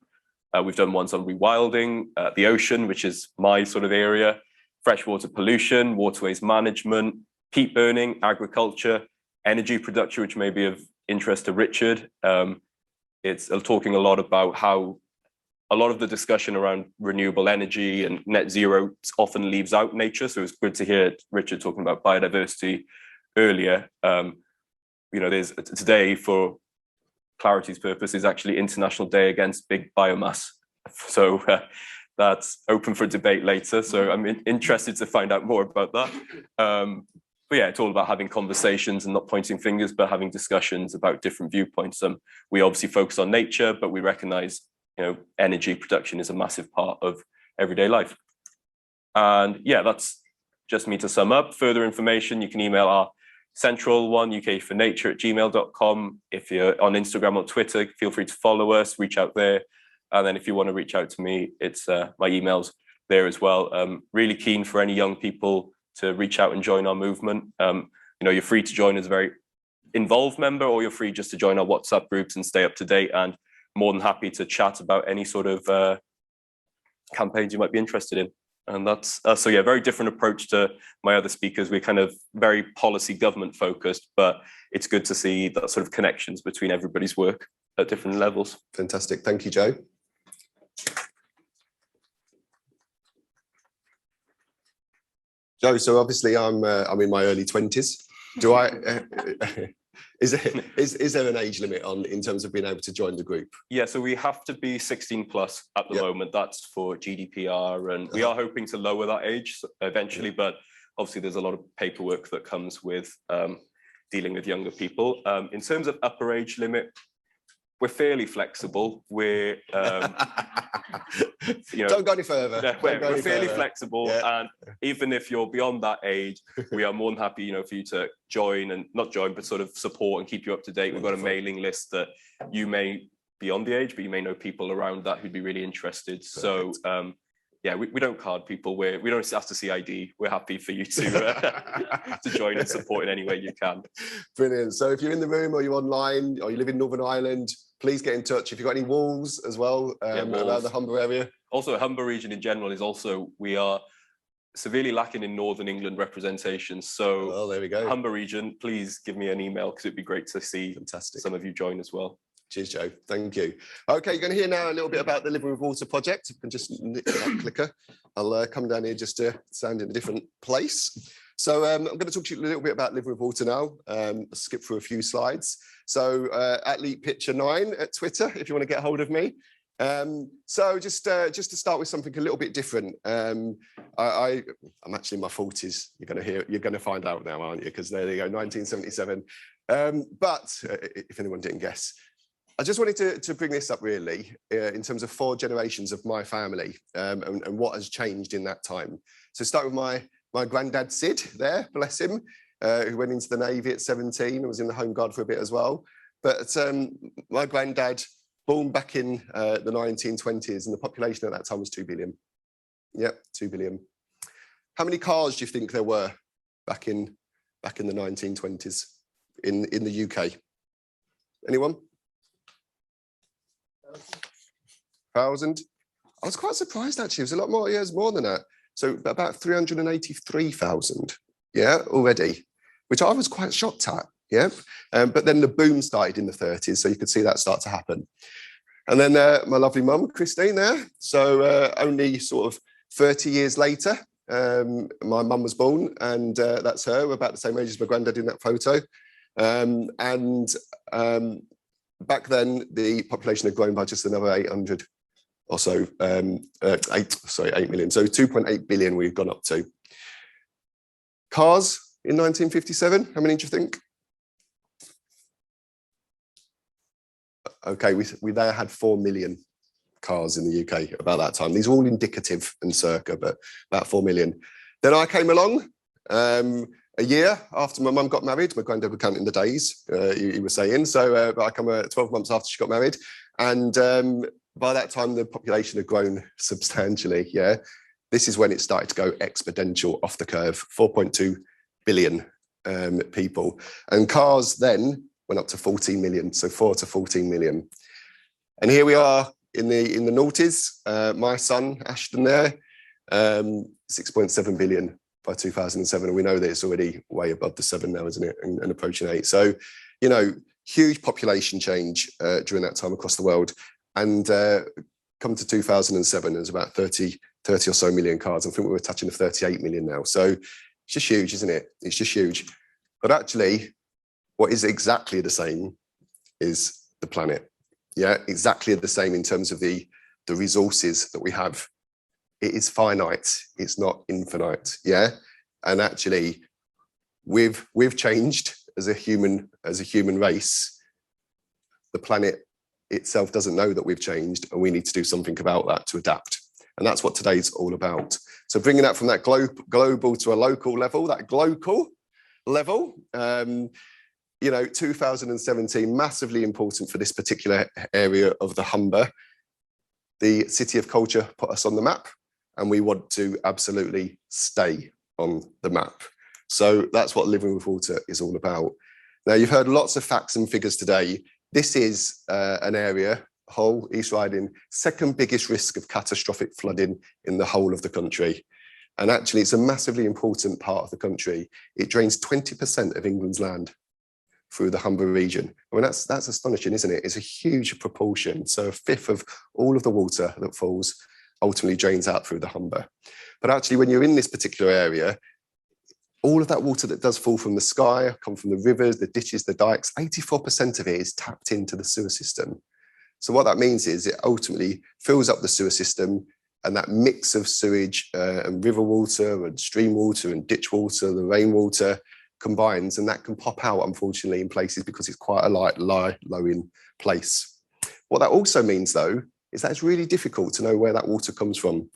We've done ones on rewilding, the ocean, which is my sort of area, freshwater pollution, waterways management, peat burning, agriculture, energy production, which may be of interest to Richard. It's talking a lot about how a lot of the discussion around renewable energy and net zero often leaves out nature. So it's good to hear Richard talking about biodiversity earlier. There's today, for clarity's purpose, is actually International Day Against Big Biomass. So that's open for debate later. So I'm interested to find out more about that. But yeah, it's all about having conversations and not pointing fingers, but having discussions about different viewpoints. We obviously focus on nature, but we recognize, energy production is a massive part of everyday life. And yeah, that's just me to sum up. Further information, you can email our central one, ukfornature@gmail.com. If you're on Instagram or Twitter, feel free to follow us, reach out there. And then if you want to reach out to me, it's my email's there as well. Really keen for any young people to reach out and join our movement. You're free to join as a very involved member, or you're free just to join our WhatsApp groups and stay up to date, and more than happy to chat about any sort of campaigns you might be interested in. And that's so yeah, very different approach to my other speakers. We're kind of very policy government focused, but it's good to see that sort of connections between everybody's work at different levels. Fantastic. Thank you, Joe. Joe, so obviously I'm in my early 20s. Do I is there an age limit in terms of being able to join the group? Yeah, so we have to be 16 plus at the moment. That's for GDPR, and we are hoping to lower that age eventually, but obviously there's a lot of paperwork that comes with dealing with younger people. In terms of upper age limit, we're fairly flexible. We're don't go any further. Yeah, we're fairly flexible, and even if you're beyond that age, we are more than happy, for you to join, and not join, but sort of support and keep you up to date. We've got a mailing list that you may be on the age, but you may know people around that who'd be really interested. Perfect. So yeah, we don't card people. We don't have to see ID. We're happy for you to to join and support in any way you can. Brilliant. So if you're in the room, or you're online, or you live in Northern Ireland, please get in touch. If you've got any walls as well around the Humber area. Also, Humber region in general is also, we are severely lacking in Northern England representation. So there we go. Humber region, please give me an email, because it'd be great to see some of you join as well. Cheers, Joe. Thank you. Okay, you're going to hear now a little bit about the Living with Water project. If I can just nick that clicker, I'll come down here just to sound in a different place. So I'm going to talk to you a little bit about Living with Water now. I'll skip through a few slides. So @LeapPicture9 at Twitter, if you want to get hold of me. So just to start with something a little bit different. I'm actually in my 40s. You're going to find out now, aren't you? Because there you go, 1977. But if anyone didn't guess, I just wanted to bring this up really in terms of 4 generations of my family and what has changed in that time. So start with my granddad Sid there, bless him, who went into the Navy at 17 and was in the Home Guard for a bit as well. But my granddad, born back in the 1920s, and the population at that time was 2 billion. Yep, 2 billion. How many cars do you think there were back in the 1920s in the UK? Anyone? 1,000? I was quite surprised actually. It was a lot more years more than that. So about 383,000, yeah, already, which I was quite shocked at, yeah. But then the boom started in the 30s, so you could see that start to happen. And then my lovely mum, Christine, there. So only sort of 30 years later, my mum was born, and that's her. We're about the same age as my granddad in that photo. Back then, the population had grown by just another 800 or so, 8 million. So 2.8 billion we've gone up to. Cars in 1957, how many do you think? Okay, we there had 4 million cars in the UK about that time. These are all indicative and circa, but about 4 million. Then I came along a year after my mum got married. My granddad was counting the days, he was saying. So but I come 12 months after she got married. And by that time, the population had grown substantially, yeah. This is when it started to go exponential off the curve, 4.2 billion people. And cars then went up to 14 million, so 4 to 14 million. And here we are in the noughties. My son, Ashton there, 6.7 billion by 2007. And we know that it's already way above the 7 now, isn't it? And approaching 8. So, you know, huge population change during that time across the world. And come to 2007, there's about 30 or so million cars. I think we were touching the 38 million now. So it's just huge, isn't it? It's just huge. But actually, what is exactly the same is the planet. Yeah, exactly the same in terms of the resources that we have. It is finite. It's not infinite. Yeah, and actually, we've changed as a human race. The planet itself doesn't know that we've changed, and we need to do something about that to adapt. And that's what today's all about. So bringing that from that global to a local level, that global level. You know, 2017, massively important for this particular area of the Humber. The City of Culture put us on the map, and we want to absolutely stay on the map. So that's what Living with Water is all about. Now, you've heard lots of facts and figures today. This is an area, Hull, East Riding, second biggest risk of catastrophic flooding in the whole of the country. And actually, it's a massively important part of the country. It drains 20% of England's land through the Humber region. I mean, that's astonishing, isn't it? It's a huge proportion. So a fifth of all of the water that falls ultimately drains out through the Humber. But actually, when you're in this particular area, all of that water that does fall from the sky, come from the rivers, the ditches, the dikes, 84% of it is tapped into the sewer system. So what that means is it ultimately fills up the sewer system, and that mix of sewage and river water and stream water and ditch water, the rainwater, combines, and that can pop out, unfortunately, in places because it's quite a low-in place. What that also means, though, is that it's really difficult to know where that water comes from.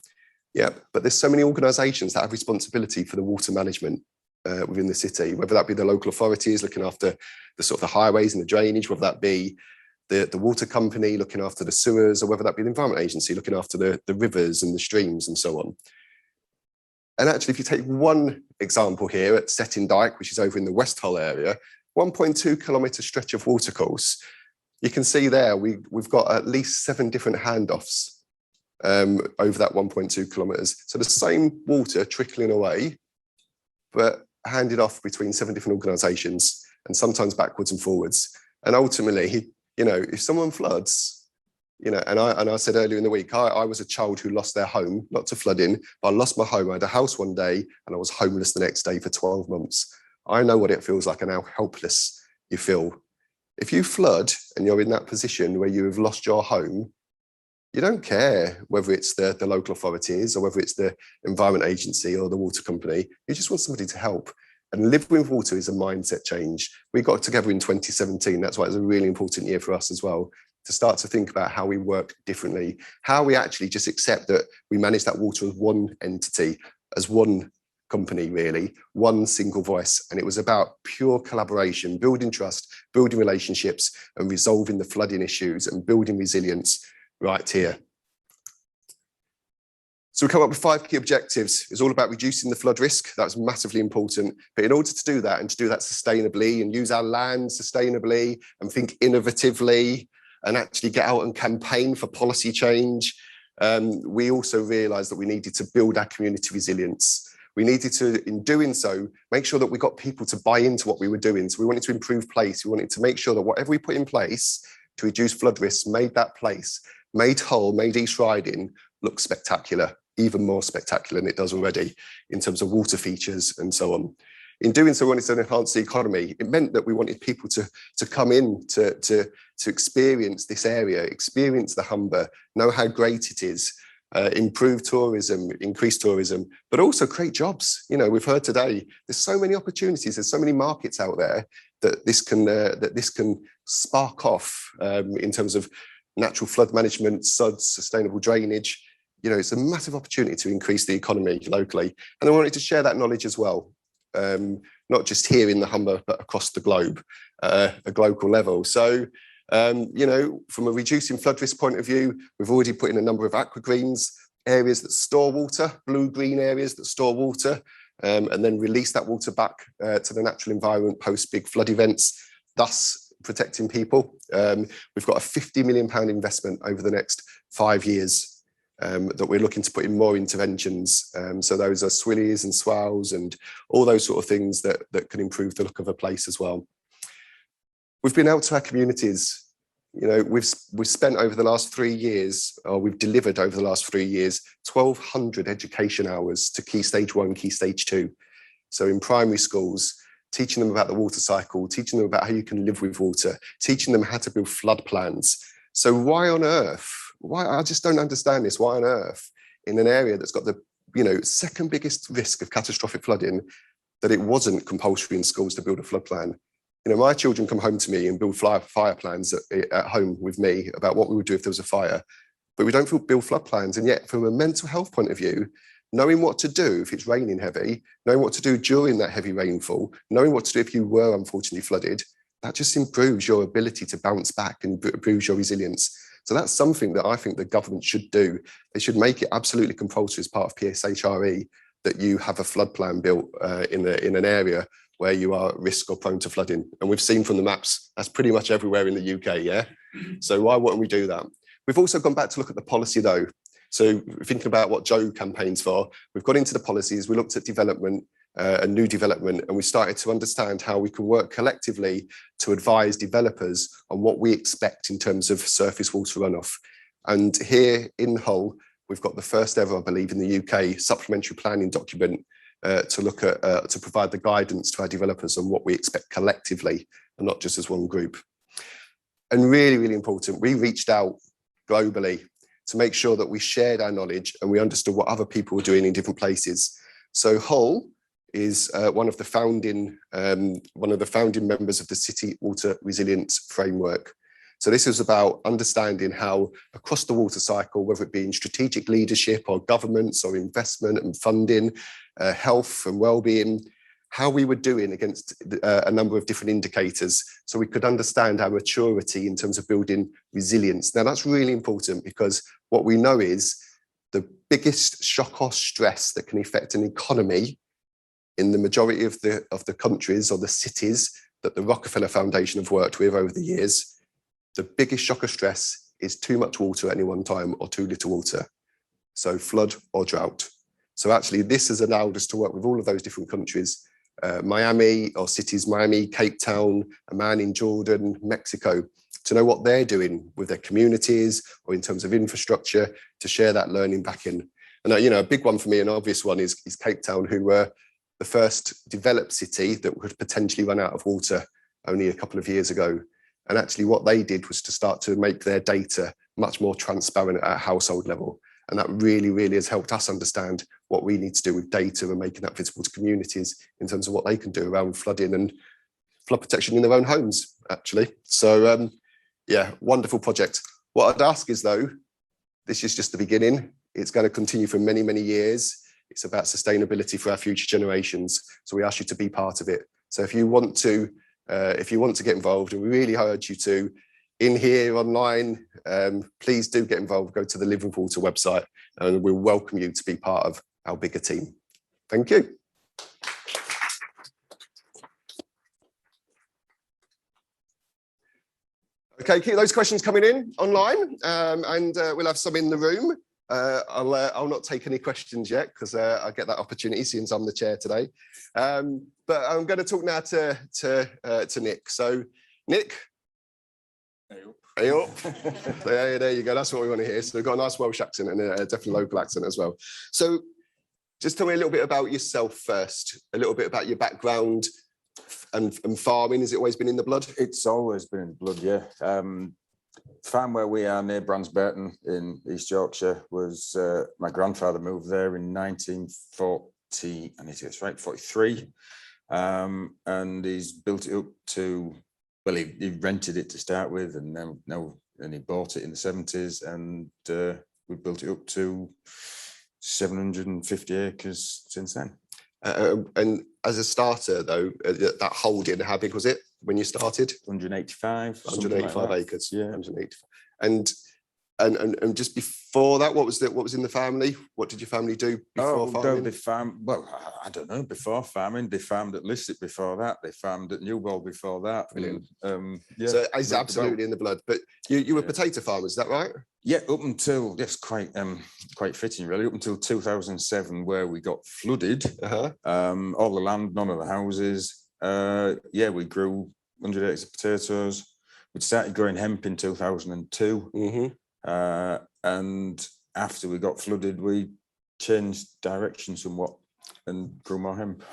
Yeah, but there's so many organisations that have responsibility for the water management within the city, whether that be the local authorities looking after the sort of the highways and the drainage, whether that be the water company looking after the sewers, or whether that be the Environment Agency looking after the rivers and the streams and so on. And actually, if you take one example here at Setting Dyke, which is over in the West Hull area, 1.2 kilometre stretch of watercourse, you can see there we've got at least 7 different handoffs over that 1.2 kilometres. So the same water trickling away, but handed off between 7 different organisations, and sometimes backwards and forwards. And ultimately, you know, if someone floods, you know, and I said earlier in the week, I was a child who lost their home, not to flooding, but I lost my home. I had a house one day and I was homeless the next day for 12 months. I know what it feels like and how helpless you feel. If you flood and you're in that position where you have lost your home, you don't care whether it's the local authorities or whether it's the Environment Agency or the water company. You just want somebody to help. And Living with Water is a mindset change. We got together in 2017. That's why it's a really important year for us as well, to start to think about how we work differently, how we actually just accept that we manage that water as one entity, as one company, really, one single voice. And it was about pure collaboration, building trust, building relationships, and resolving the flooding issues and building resilience right here. So we come up with 5 key objectives. It's all about reducing the flood risk. That's massively important. But in order to do that, and to do that sustainably, and use our land sustainably, and think innovatively, and actually get out and campaign for policy change, we also realised that we needed to build our community resilience. We needed to, in doing so, make sure that we got people to buy into what we were doing. So we wanted to improve place. We wanted to make sure that whatever we put in place to reduce flood risks made that place, made Hull, made East Riding look spectacular, even more spectacular than it does already in terms of water features and so on. In doing so, we wanted to enhance the economy. It meant that we wanted people to come in to experience this area, experience the Humber, know how great it is, improve tourism, increase tourism, but also create jobs. You know, we've heard today, there's so many opportunities, there's so many markets out there that this can spark off in terms of natural flood management, SUDs, sustainable drainage. You know, it's a massive opportunity to increase the economy locally. And I wanted to share that knowledge as well, not just here in the Humber, but across the globe, a global level. So, you know, from a reducing flood risk point of view, we've already put in a number of aquagreens, areas that store water, blue-green areas that store water, and then release that water back to the natural environment post big flood events, thus protecting people. We've got a £50 million investment over the next 5 years that we're looking to put in more interventions. So those are swillies and swales and all those sort of things that can improve the look of a place as well. We've been out to our communities. You know, we've spent over the last 3 years, or we've delivered over the last 3 years, 1,200 education hours to Key Stage 1, Key Stage 2. So in primary schools, teaching them about the water cycle, teaching them about how you can live with water, teaching them how to build flood plans. So why on earth, I just don't understand this, why on earth, in an area that's got the, you know, second biggest risk of catastrophic flooding, that it wasn't compulsory in schools to build a flood plan. You know, my children come home to me and build fire plans at home with me about what we would do if there was a fire, but we don't build flood plans. And yet, from a mental health point of view, knowing what to do if it's raining heavy, knowing what to do during that heavy rainfall, knowing what to do if you were unfortunately flooded, that just improves your ability to bounce back and improves your resilience. So that's something that I think the government should do. They should make it absolutely compulsory as part of PSHRE that you have a flood plan built in an area where you are at risk or prone to flooding. And we've seen from the maps, that's pretty much everywhere in the UK, yeah? So why wouldn't we do that? We've also gone back to look at the policy though. So thinking about what Joe campaigns for, we've got into the policies, we looked at development, and new development, and we started to understand how we can work collectively to advise developers on what we expect in terms of surface water runoff. And here in Hull, we've got the first ever, I believe, in the UK supplementary planning document to look at, to provide the guidance to our developers on what we expect collectively and not just as one group. And really, really important, we reached out globally to make sure that we shared our knowledge and we understood what other people were doing in different places. So Hull is one of the founding members of the City Water Resilience Framework. So this is about understanding how across the water cycle, whether it be in strategic leadership or governments or investment and funding, health and well-being, how we were doing against a number of different indicators so we could understand our maturity in terms of building resilience. Now that's really important because what we know is the biggest shock or stress that can affect an economy in the majority of the countries or the cities that the Rockefeller Foundation have worked with over the years, the biggest shock or stress is too much water at any one time or too little water. So flood or drought. So actually this has allowed us to work with all of those different countries, Miami or cities, Miami, Cape Town, Amman in Jordan, Mexico, to know what they're doing with their communities or in terms of infrastructure to share that learning back in. And you know, a big one for me, an obvious one is Cape Town, who were the first developed city that would potentially run out of water only a couple of years ago. And actually what they did was to start to make their data much more transparent at a household level. And that really, really has helped us understand what we need to do with data and making that visible to communities in terms of what they can do around flooding and flood protection in their own homes, actually. So yeah, wonderful project. What I'd ask is though, this is just the beginning. It's going to continue for many, many years. It's about sustainability for our future generations. So we ask you to be part of it. So if you want to get involved, and we really urge you to, in here, online, please do get involved. Go to the Living Water website, and we'll welcome you to be part of our bigger team. Thank you. Okay, keep those questions coming in online, and we'll have some in the room. I'll not take any questions yet because I get that opportunity since I'm the chair today. But I'm going to talk now to Nick. So, Nick. Hey up. There you go. That's what we want to hear. So we've got a nice Welsh accent and a definitely local accent as well. So just tell me a little bit about yourself first, a little bit about your background and farming. Has it always been in the blood? It's always been in the blood, yeah. Farm where we are near Bransburton in East Yorkshire was, my grandfather moved there in 1940, I need to get this right, 43. And he's built it up to, well, he rented it to start with, and then he bought it in the 70s, and we built it up to 750 acres since then. And as a starter, though, that holding, how big was it when you started? 185. 185 acres. Yeah. 185. And just before that, what was in the family? What did your family do before farming? Well, I don't know. Before farming, they farmed at Lisset before that. They farmed at Newbold before that. Brilliant. Yeah, so it's absolutely in the blood. But you were potato farmers, is that right? Yeah, up until, that's quite fitting really, up until 2007, where we got flooded. All the land, none of the houses. We grew 100 acres of potatoes. We started growing hemp in 2002. Mm-hmm. And after we got flooded, we changed direction somewhat and grew more hemp.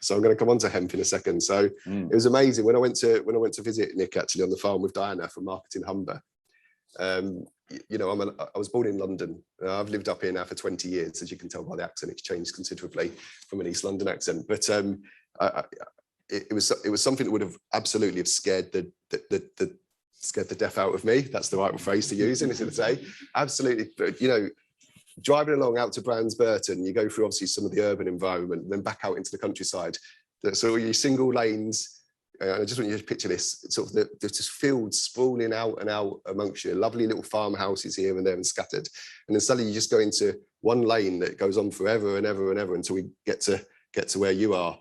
So I'm going to come on to hemp in a second. So it was amazing when I went to visit Nick actually on the farm with Diana from Marketing Humber. You know, I was born in London. I've lived up here now for 20 years. As you can tell by the accent, it's changed considerably from an East London accent. But it was something that would have absolutely scared the death out of me. That's the right phrase to use, isn't it, to say? Absolutely. But, you know, driving along out to Bransburton, you go through obviously some of the urban environment, and then back out into the countryside. So your single lanes, and I just want you to picture this, sort of there's just fields sprawling out and out amongst you, lovely little farmhouses here and there and scattered. And then suddenly you just go into one lane that goes on forever and ever and ever until we get to where you are.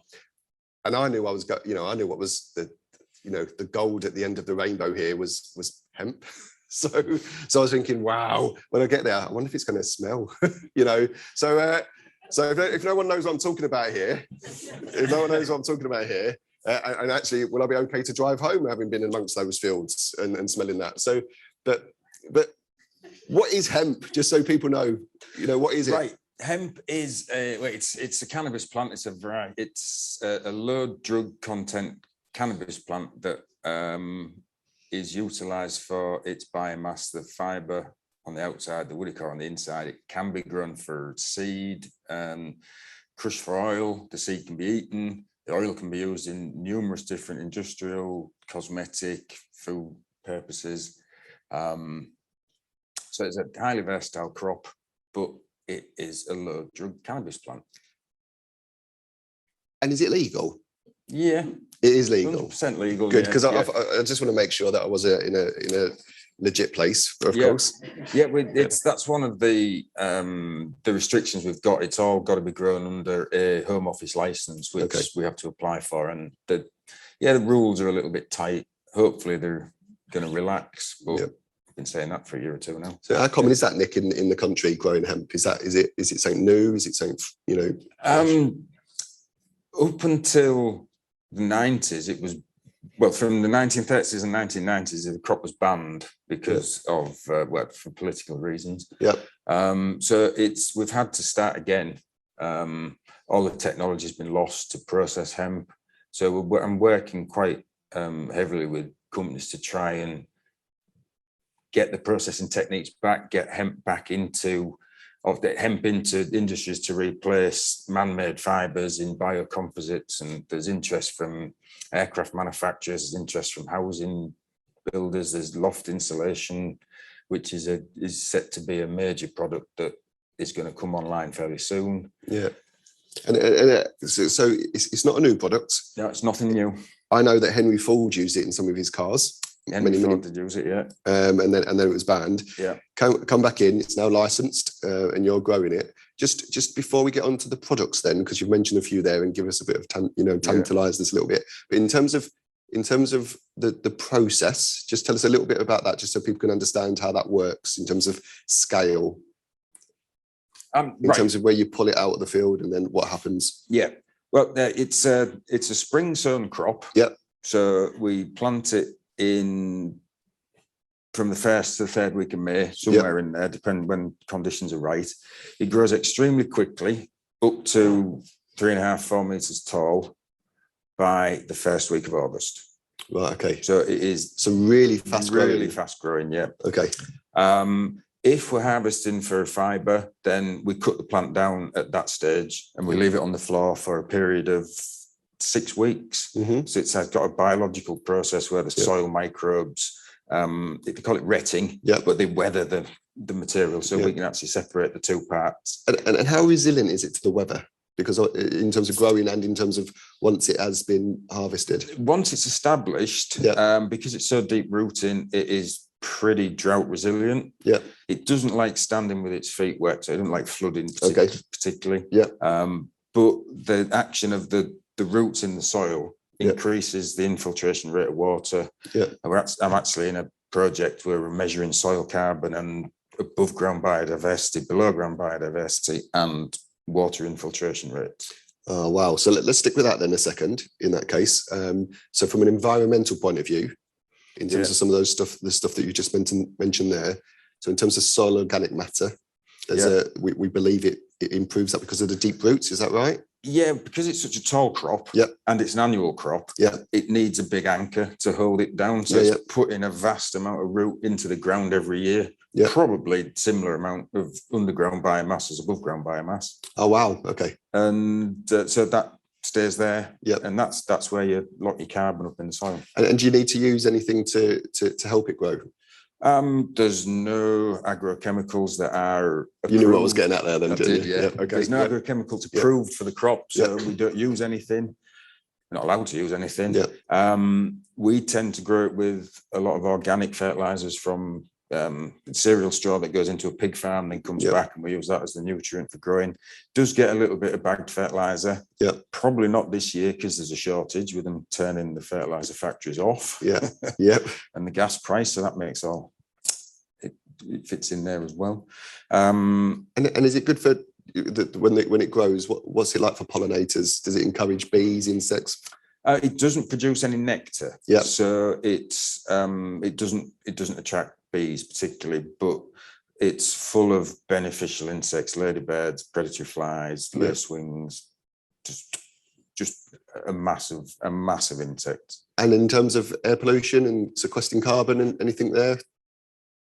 And I knew I knew what was the gold at the end of the rainbow here was hemp. So I was thinking, wow, when I get there, I wonder if it's going to smell, you know. So if no one knows what I'm talking about here, and actually, will I be okay to drive home having been amongst those fields and smelling that? So, but what is hemp? Just so people know, you know, what is it? Right. Hemp is it's a cannabis plant. It's a variety. It's a low drug content cannabis plant that is utilized for its biomass, the fiber on the outside, the woody core on the inside. It can be grown for seed, crushed for oil. The seed can be eaten. The oil can be used in numerous different industrial, cosmetic, food purposes. So it's a highly versatile crop, but it is a low drug cannabis plant. And is it legal? Yeah, it is legal. 100% legal. Good, because I just want to make sure that I was in a legit place, of course. Yeah, that's one of the restrictions we've got. It's all got to be grown under a Home Office license, which we have to apply for. And the rules are a little bit tight. Hopefully they're going to relax, but I've been saying that for a year or two now. So how common is that, Nick, in the country growing hemp? Is it something new? Is it something, you know? Up until the 90s, it was, well, from the 1930s and 1990s, the crop was banned because of, for political reasons. So we've had to start again. All the technology has been lost to process hemp. So I'm working quite heavily with companies to try and get the processing techniques back, get hemp back into industries to replace man-made fibers in biocomposites. And there's interest from aircraft manufacturers, there's interest from housing builders, there's loft insulation, which is set to be a major product that is going to come online fairly soon. Yeah. And so it's not a new product. No, it's nothing new. I know that Henry Ford used it in some of his cars. Henry Ford did use it, yeah. And then it was banned. Yeah. Come back in. It's now licensed, and you're growing it. Just before we get on to the products, then, because you've mentioned a few there, and give us a bit of tantalize this a little bit. But in terms of the process, just tell us a little bit about that, just so people can understand how that works in terms of scale. In terms of where you pull it out of the field and then what happens. Yeah. Well, it's a spring sown crop. Yep. So we plant it in from the 1st to the 3rd week of May, somewhere in there, depending when conditions are right. It grows extremely quickly, up to 3.5, 4 meters tall by the 1st week of August. Right. Okay. So it is some really fast growing. Really fast growing. Yeah. Okay. If we're harvesting for fibre, then we cut the plant down at that stage and we leave it on the floor for a period of 6 weeks. Mm-hmm. So it's got a biological process where the soil microbes, they call it retting, but they weather the material, so we can actually separate the two parts. And how resilient is it to the weather? Because in terms of growing and in terms of once it has been harvested? Once it's established, because it's so deep rooting, it is pretty drought resilient. Yeah. It doesn't like standing with its feet wet, so it doesn't like flooding particularly. Yeah. But the action of the roots in the soil increases the infiltration rate of water. Yeah. I'm actually in a project where we're measuring soil carbon and above ground biodiversity, below ground biodiversity, and water infiltration rates. Oh, wow. So let's stick with that then a second in that case. So from an environmental point of view, in terms of some of those the stuff that you just mentioned there. So in terms of soil organic matter, we believe it improves that because of the deep roots. Is that right? Yeah, because it's such a tall crop and it's an annual crop, it needs a big anchor to hold it down. So it's putting a vast amount of root into the ground every year, probably similar amount of underground biomass as above ground biomass. Oh, wow. Okay. And so that stays there. Yeah. And that's where you lock your carbon up in the soil. And do you need to use anything to help it grow? There's no agrochemicals that are approved. You knew what I was getting at there then, didn't you? Yeah. Okay. There's no agrochemicals approved for the crop, so we don't use anything. We're not allowed to use anything. Yeah. We tend to grow it with a lot of organic fertilizers from cereal straw that goes into a pig farm, then comes back, and we use that as the nutrient for growing. Does get a little bit of bagged fertilizer. Yeah. Probably not this year because there's a shortage with them turning the fertilizer factories off. Yeah. Yeah. And the gas price, so that makes it fits in there as well. And is it good for when it grows? What's it like for pollinators? Does it encourage bees, insects? It doesn't produce any nectar. Yeah. So it's it doesn't attract bees particularly, but it's full of beneficial insects, ladybirds, predatory flies, lacewings, just a massive insect. And in terms of air pollution and sequestering carbon and anything there?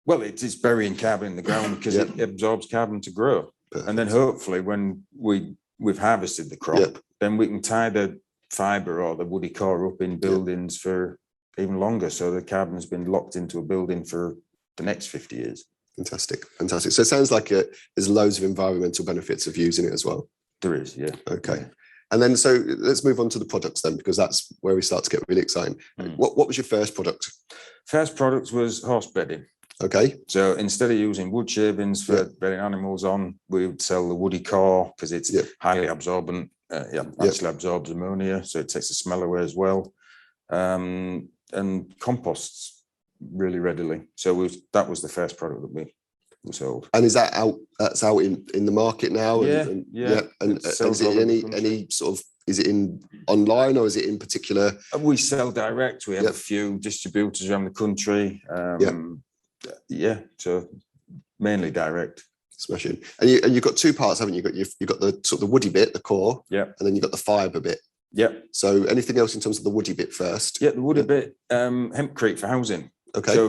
Well, it's burying carbon in the ground because it absorbs carbon to grow. Perfect. And then hopefully when we've harvested the crop, then we can tie the fibre or the woody core up in buildings for even longer. So the carbon's been locked into a building for the next 50 years. Fantastic. So it sounds like there's loads of environmental benefits of using it as well. There is, yeah. Okay. And then so let's move on to the products then, because that's where we start to get really exciting. What was your first product? First product was horse bedding. Okay. So instead of using wood shavings for bedding animals on, we would sell the woody core because it's highly absorbent. Actually absorbs ammonia, so it takes the smell away as well. And composts really readily. So that was the first product that we sold. And is that out? That's out in the market now. And is it any sort of? Is it in online or is it in particular? We sell direct. We have a few distributors around the country. So mainly direct. Smashing. And you've got two parts, haven't you? You've got the sort of the woody bit, the core, and then you've got the fibre bit. Yeah. So anything else in terms of the woody bit first? Yeah, the woody bit, hempcrete for housing. Okay. So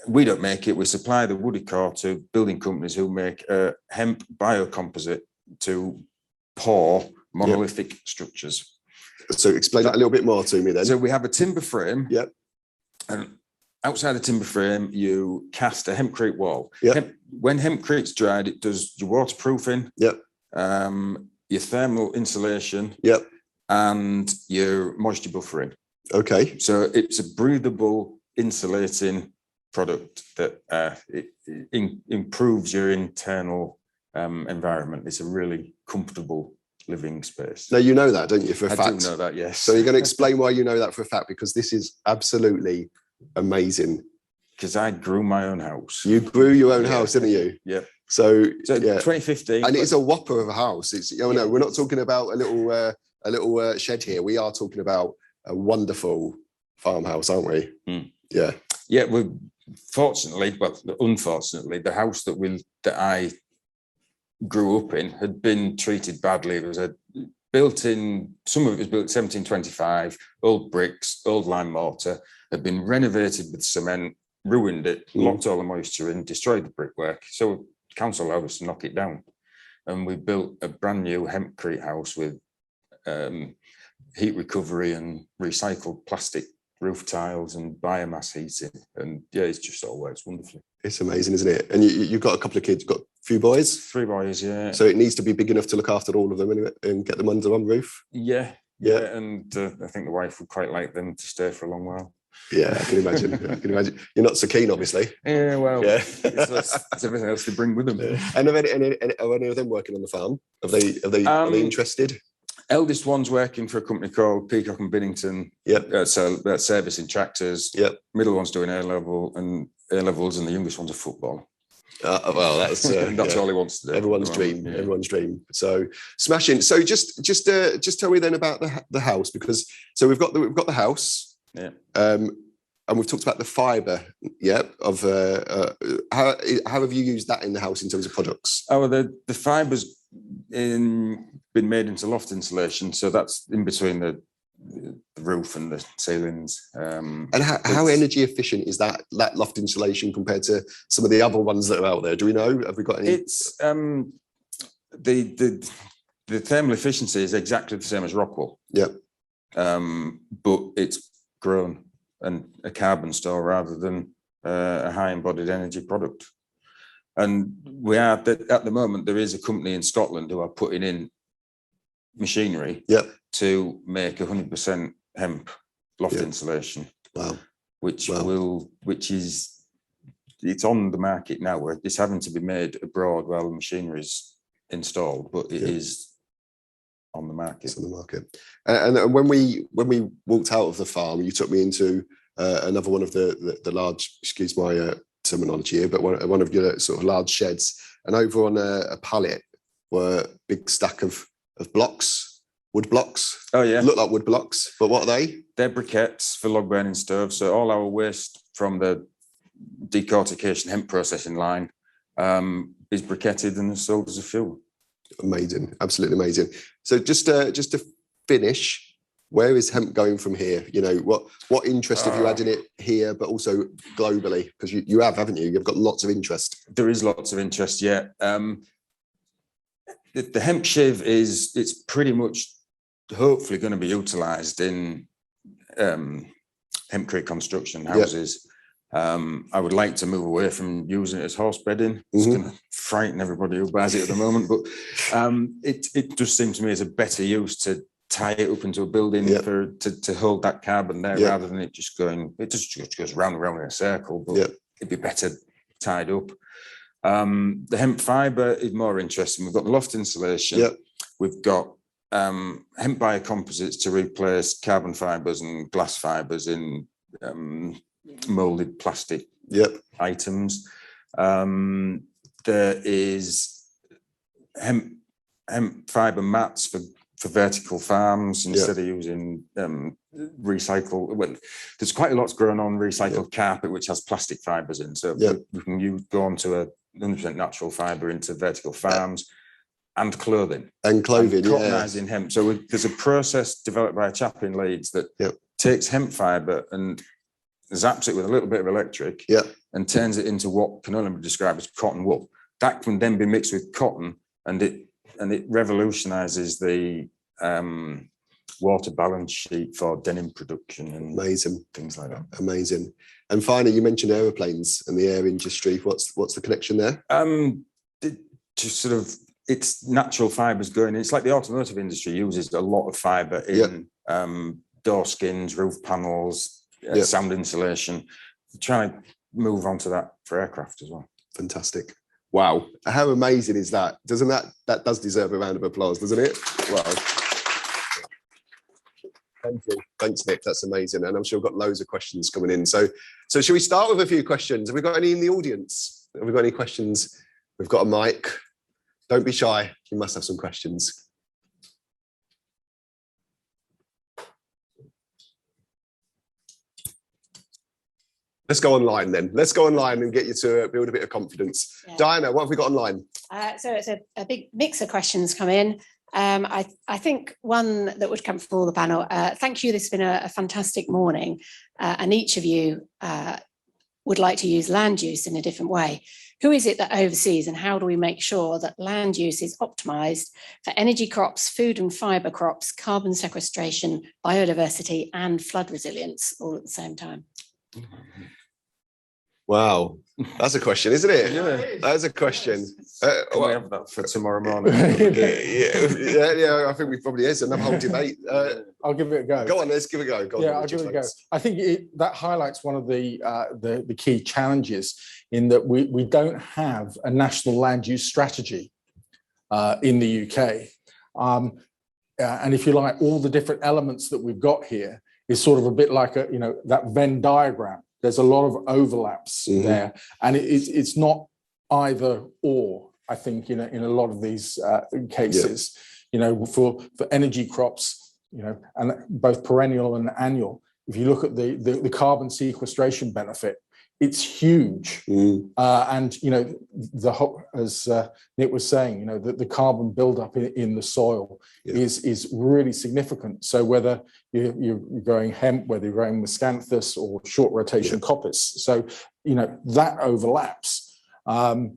we don't make it, we supply the woody core to building companies who make hemp biocomposite to pour monolithic structures. So explain that a little bit more to me then. So we have a timber frame. Yep. And outside the timber frame, you cast a hempcrete wall. Yep. when hempcrete's dried, it does your waterproofing, Yep. Your thermal insulation, Yep. and your moisture buffering. Okay. So it's a breathable, insulating product that improves your internal environment. It's a really comfortable living space. Now, you know that, don't you, for a fact? I do know that, yes. So you're going to explain why you know that for a fact, because this is absolutely amazing. Because I grew my own house. You grew your own house, didn't you? Yeah. So yeah, 2015. and it's a whopper of a house. It's, you know, no, we're not talking about a little shed here. We are talking about a wonderful farmhouse, aren't we? Mm. Yeah. Yeah, we fortunately, well, unfortunately, the house that I grew up in had been treated badly. It was some of it was built in 1725, old bricks, old lime mortar, had been renovated with cement, ruined it, locked all the moisture in, destroyed the brickwork. So council allowed us to knock it down. And we built a brand new hempcrete house with heat recovery and recycled plastic roof tiles and biomass heating. And yeah, it's just all works wonderfully. It's amazing, isn't it? And you've got a couple of kids, you've got a few boys? 3 boys, yeah. So it needs to be big enough to look after all of them and get them under one roof? Yeah. And I think the wife would quite like them to stay for a long while. Yeah, I can imagine. I can imagine. You're not so keen, obviously. Yeah, well, yeah. it's everything else they bring with them. And are any of them working on the farm? Are they interested? Eldest one's working for a company called Peacock and Binnington. Yep. So servicing tractors. Yep. Middle one's doing A-levels, and the youngest one's a football. Well, that's that's all he wants to do. Everyone's dream. Yeah. Everyone's dream. So smashing. So just tell me then about the house, because so we've got the house. Yeah. And we've talked about the fibre. Yeah. Of how have you used that in the house in terms of products? Oh, the fiber's been made into loft insulation, so that's in between the roof and the ceilings. And how energy efficient is that loft insulation compared to some of the other ones that are out there? Do we know? Have we got any? It's the thermal efficiency is exactly the same as Rockwool. Yep. But it's grown and a carbon store rather than a high embodied energy product. And we are at the moment, there is a company in Scotland who are putting in machinery to make 100% hemp loft insulation. Wow. Which is it's on the market now, where it's having to be made abroad while the machinery is installed, but it is on the market. It's on the market. And when we walked out of the farm, you took me into another one of the large, excuse my terminology here, but one of your sort of large sheds, and over on a pallet were a big stack of blocks, wood blocks. Oh yeah, look like wood blocks, but what are they? They're briquettes for log burning stoves. So all our waste from the decortication hemp processing line is briquetted and is sold as a fuel. Amazing, absolutely amazing. So just to finish, where is hemp going from here? You know, what interest have you had in it here, but also globally? Because you have, haven't you? You've got lots of interest. There is lots of interest, yeah. The hemp shiv it's pretty much hopefully going to be utilised in hempcrete construction houses. I would like to move away from using it as horse bedding. It's going to frighten everybody who buys it at the moment, but it just seems to me as a better use to tie it up into a building to hold that carbon there rather than it just goes round and round in a circle, but it'd be better tied up. The hemp fibre is more interesting. We've got the loft insulation. We've got hemp biocomposites to replace carbon fibres and glass fibres in molded plastic items. There is hemp fibre mats for vertical farms instead of using recycled. Well, there's quite a lot's growing on recycled carpet, which has plastic fibres in. So we can go on to a 100% natural fibre into vertical farms and clothing. And cottonizing hemp. So there's a process developed by a chap in Leeds that takes hemp fibre and zaps it with a little bit of electric and turns it into what can only be described as cotton wool. That can then be mixed with cotton, and it revolutionizes the water balance sheet for denim production and Amazing. things like that. Amazing. And finally, you mentioned aeroplanes and the air industry. What's the connection there? Just sort of, it's natural fibres going. It's like the automotive industry uses a lot of fibre in door skins, roof panels, sound insulation. Try and move on to that for aircraft as well. Fantastic. Wow. How amazing is that? Doesn't that does deserve a round of applause, doesn't it? Wow. Thank you. Thanks, Nick. That's amazing. And I'm sure we've got loads of questions coming in. So should we start with a few questions? Have we got any in the audience? Have we got any questions? We've got a mic. Don't be shy. You must have some questions. Let's go online then. Let's go online and get you to build a bit of confidence. Yeah. Diana, what have we got online? So it's a big mix of questions come in. I think one that would come from all the panel. Thank you. This has been a fantastic morning, and each of you would like to use land use in a different way. Who is it that oversees, and how do we make sure that land use is optimised for energy crops, food and fibre crops, carbon sequestration, biodiversity, and flood resilience all at the same time? Wow, that's a question, isn't it? Yeah, that's a question. Can we have that for tomorrow morning? yeah, I think we probably is another whole debate. I'll give it a go. Go on, let's give it a go. Go on, I'll give it a go. I think that highlights one of the key challenges in that we don't have a national land use strategy in the UK. And if you like, all the different elements that we've got here is sort of a bit like that Venn diagram. There's a lot of overlaps there, and it's not either or. I think in a lot of these cases, for energy crops, and both perennial and annual. If you look at the carbon sequestration benefit, it's huge, and as Nick was saying, the carbon buildup in the soil is really significant. So whether you're growing hemp, whether you're growing miscanthus or short rotation coppice, so that overlaps. I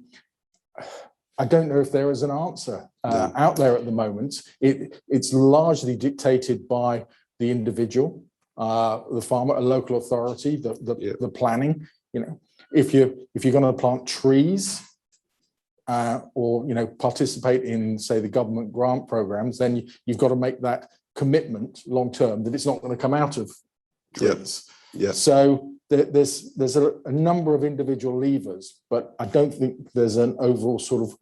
don't know if there is an answer out there at the moment. It's largely dictated by the individual, the farmer, a local authority, the planning. If you're going to plant trees or participate in, say, the government grant programs, then you've got to make that commitment long term that it's not going to come out of trees. So there's a number of individual levers, but I don't think there's an overall sort of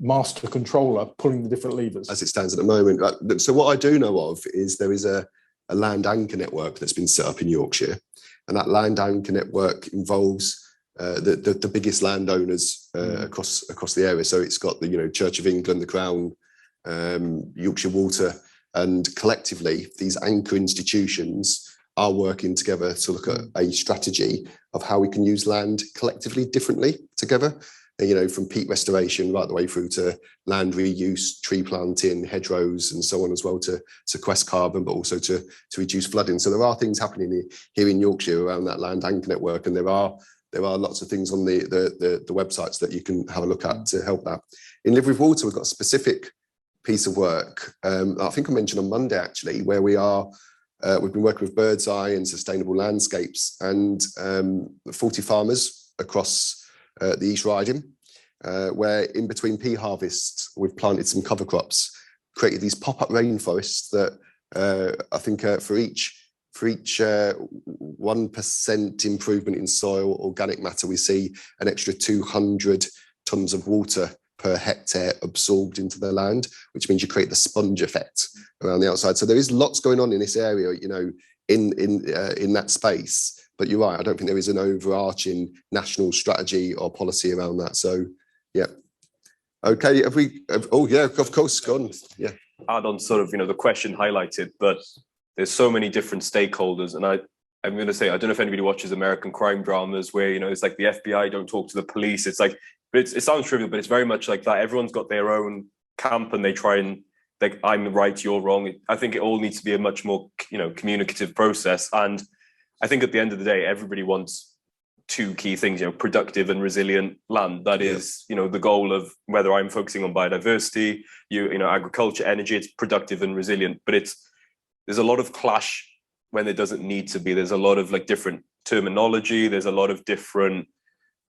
master controller pulling the different levers as it stands at the moment. So what I do know of is there is a land anchor network that's been set up in Yorkshire, and that land anchor network involves the biggest landowners across the area. So it's got the Church of England, the Crown, Yorkshire Water, and collectively these anchor institutions are working together to look at a strategy of how we can use land collectively differently together. From peat restoration right the way through to land reuse, tree planting, hedgerows, and so on as well, to sequester carbon, but also to reduce flooding. So there are things happening here in Yorkshire around that land anchor network, and there are lots of things on the websites that you can have a look at to help that. In Live with Water, we've got a specific piece of work. I think I mentioned on Monday actually, where we've been working with Birdseye and Sustainable Landscapes and 40 farmers across the East Riding, where in between pea harvests we've planted some cover crops, created these pop-up rainforests that I think for each 1% improvement in soil organic matter, we see an extra 200 tons of water per hectare absorbed into the land, which means you create the sponge effect around the outside. So there is lots going on in this area, in that space. But you're right, I don't think there is an overarching national strategy or policy around that. So, yeah. Okay, oh, yeah, of course, gone. Yeah. Add on sort of, the question highlighted, but there's so many different stakeholders. And I'm going to say, I don't know if anybody watches American crime dramas where, it's like the FBI don't talk to the police. It's like, it sounds trivial, but it's very much like that. Everyone's got their own camp and they try and, like, I'm right, you're wrong. I think it all needs to be a much more, communicative process. And I think at the end of the day, everybody wants two key things, productive and resilient land. That is, the goal of whether I'm focusing on biodiversity, agriculture, energy, it's productive and resilient. But there's a lot of clash when there doesn't need to be. There's a lot of like different terminology. There's a lot of different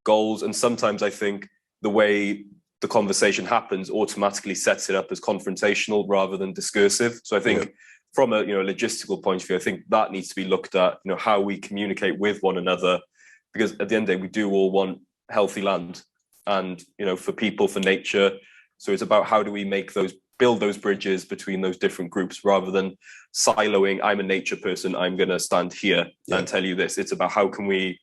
goals. And sometimes I think the way the conversation happens automatically sets it up as confrontational rather than discursive. So I think from a logistical point of view, I think that needs to be looked at, how we communicate with one another, because at the end of the day, we do all want healthy land and, for people, for nature. So it's about how do we build those bridges between those different groups rather than siloing, I'm a nature person, I'm going to stand here and tell you this. It's about how can we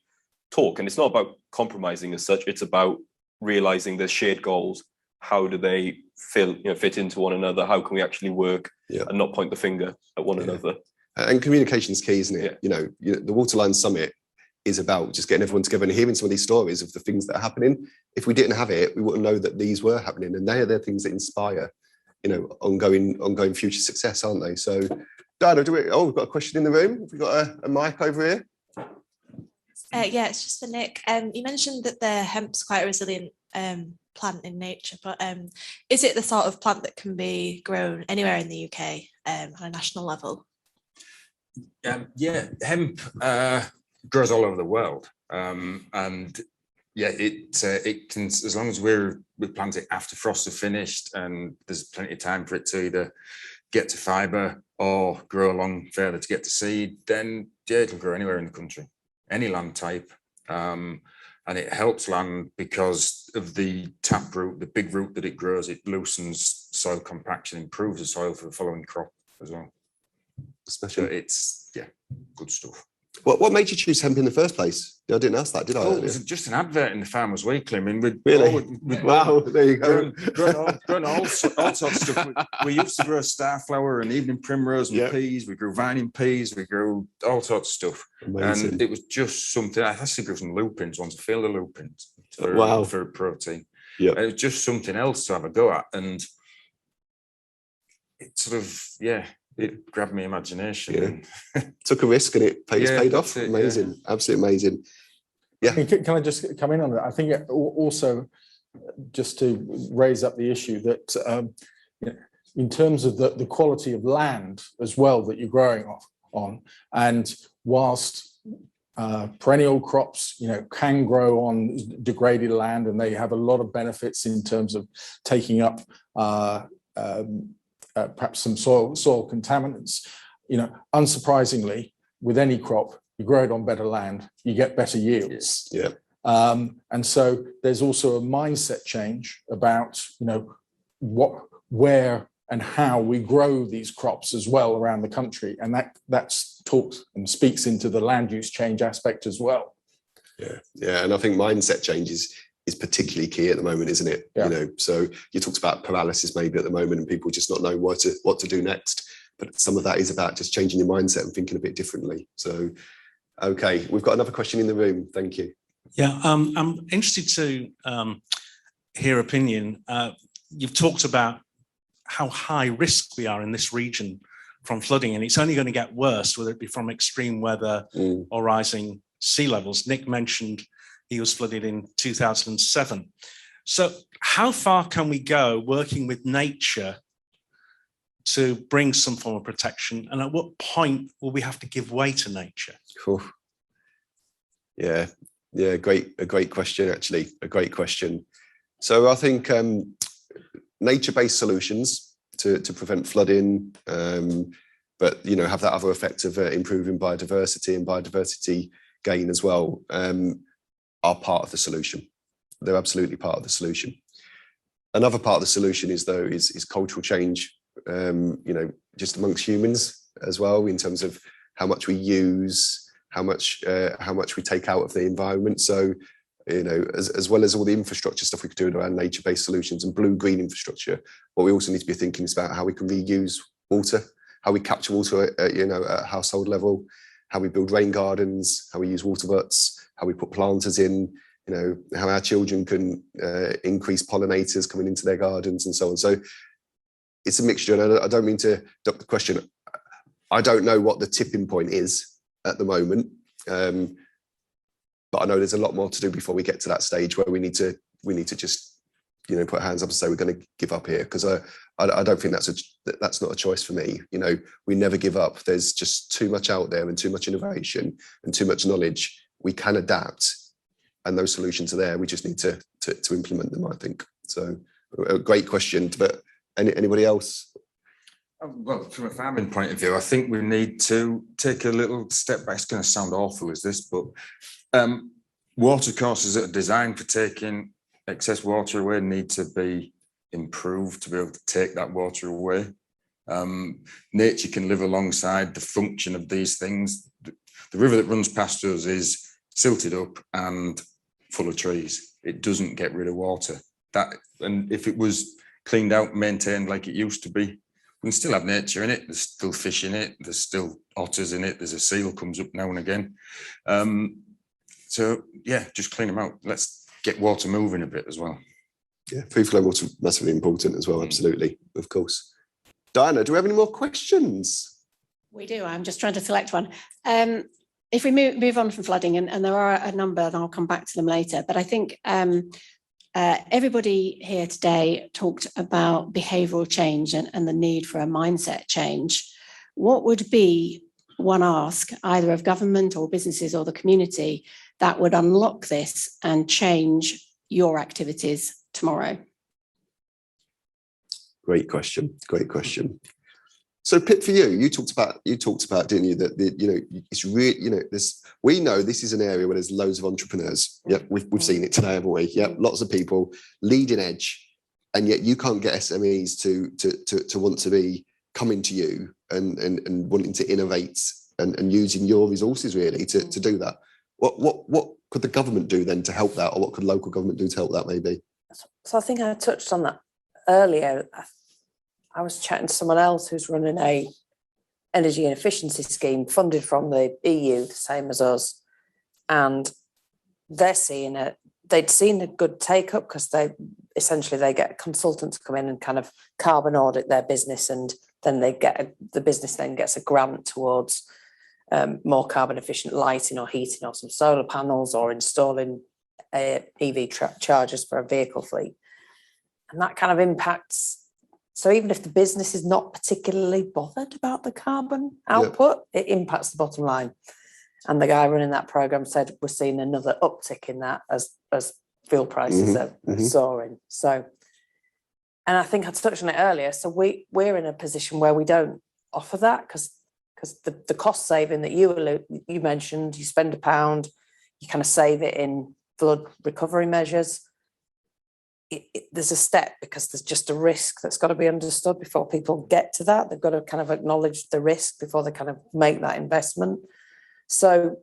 talk? And it's not about compromising as such. It's about realizing there's shared goals. How do they fit into one another? How can we actually work and not point the finger at one another? And communication is key, isn't it? The Waterline Summit is about just getting everyone together and hearing some of these stories of the things that are happening. If we didn't have it, we wouldn't know that these were happening, and they're things that inspire, ongoing future success, aren't they? So, Dad, we've got a question in the room. Have we got a mic over here? Yeah, it's just for Nick. You mentioned that the hemp's quite a resilient plant in nature, but is it the sort of plant that can be grown anywhere in the UK on a national level? Yeah, hemp grows all over the world, and it can, as long as we plant it after frosts are finished and there's plenty of time for it to either get to fibre or grow along further to get to seed, then it'll grow anywhere in the country, any land type. And it helps land because of the taproot, the big root that it grows. It loosens soil compaction, improves the soil for the following crop as well. So it's good stuff. What made you choose hemp in the first place? I didn't ask that, did I? Oh, it was just an advert in the Farmers Weekly. I mean, wow, there you go. Grown all sorts of stuff. We used to grow starflower and evening primrose and peas. We grew vining peas. We grew all sorts of stuff. Amazing. And it was just something. I actually grew some lupins once, a field of lupins for protein. Yeah, it was just something else to have a go at, and it sort of it grabbed my imagination. Took a risk and it paid off. Amazing, absolutely amazing. Yeah. Can I just come in on that? I think also just to raise up the issue that in terms of the quality of land as well that you're growing on, and whilst perennial crops, can grow on degraded land, and they have a lot of benefits in terms of taking up perhaps some soil contaminants. Unsurprisingly, with any crop, you grow it on better land, you get better yields. Yeah. And so there's also a mindset change about where and how we grow these crops as well around the country, and that's talks and speaks into the land use change aspect as well. Yeah, and I think mindset change is particularly key at the moment, isn't it? So you talked about paralysis maybe at the moment and people just not knowing what to do next, but some of that is about just changing your mindset and thinking a bit differently. So okay, we've got another question in the room. Thank you. I'm interested to hear opinion. You've talked about how high risk we are in this region from flooding, and it's only going to get worse, whether it be from extreme weather or rising sea levels. Nick mentioned he was flooded in 2007. So how far can we go working with nature to bring some form of protection? And at what point will we have to give way to nature? Cool. Yeah, a great question, actually, a great question. So I think nature-based solutions to prevent flooding, but have that other effect of improving biodiversity and biodiversity gain as well, are part of the solution. They're absolutely part of the solution. Another part of the solution is cultural change, just amongst humans as well, in terms of how much we use, how much we take out of the environment. So, as well as all the infrastructure stuff we could do around nature-based solutions and blue-green infrastructure, what we also need to be thinking is about how we can reuse water, how we capture water at a household level, how we build rain gardens, how we use water butts, how we put planters in, how our children can increase pollinators coming into their gardens and so on. So it's a mixture, and I don't mean to duck the question. I don't know what the tipping point is at the moment. But I know there's a lot more to do before we get to that stage where we need to just, you know, put hands up and say we're going to give up here, because I don't think that's not a choice for me. You know, we never give up. There's just too much out there and too much innovation and too much knowledge. We can adapt, and those solutions are there. We just need to implement them, I think. So a great question. But anybody else? Well, from a farming point of view, I think we need to take a little step back. It's going to sound awful as this, but water courses that are designed for taking excess water away need to be improved to be able to take that water away. Nature can live alongside the function of these things. The river that runs past us is silted up and full of trees. It doesn't get rid of water. And if it was cleaned out, maintained like it used to be, we can still have nature in it. There's still fish in it. There's still otters in it. There's a seal comes up now and again. So yeah, just clean them out. Let's get water moving a bit as well. Yeah, free flow water massively important as well. Absolutely, of course. Diana, do we have any more questions? We do. I'm just trying to select one. If we move on from flooding, and there are a number, and I'll come back to them later, but I think everybody here today talked about behavioural change and the need for a mindset change. What would be one ask, either of government or businesses or the community, that would unlock this and change your activities tomorrow? Great question. Great question. So Pip, for you talked about, didn't you, that you know, it's really, you know, we know this is an area where there's loads of entrepreneurs. Yep, we've seen it today, haven't we? Yep, lots of people, leading edge, and yet you can't get SMEs to want to be coming to you and wanting to innovate and using your resources really to do that. What could the government do then to help that, or what could local government do to help that maybe? So I think I touched on that earlier. I was chatting to someone else who's running a energy and efficiency scheme funded from the EU, the same as us, and they're seeing it. They'd seen a good take up because they get consultants come in and kind of carbon audit their business, and then the business then gets a grant towards more carbon efficient lighting or heating or some solar panels or installing EV chargers for a vehicle fleet, and that kind of impacts. So even if the business is not particularly bothered about the carbon output, it impacts the bottom line. And the guy running that program said we're seeing another uptick in that as fuel prices are soaring. So, and I think I touched on it earlier. So we're in a position where we don't offer that because the cost saving that you mentioned, you spend £1, you kind of save it in flood recovery measures. There's a step because there's just a risk that's got to be understood before people get to that. They've got to kind of acknowledge the risk before they kind of make that investment. So,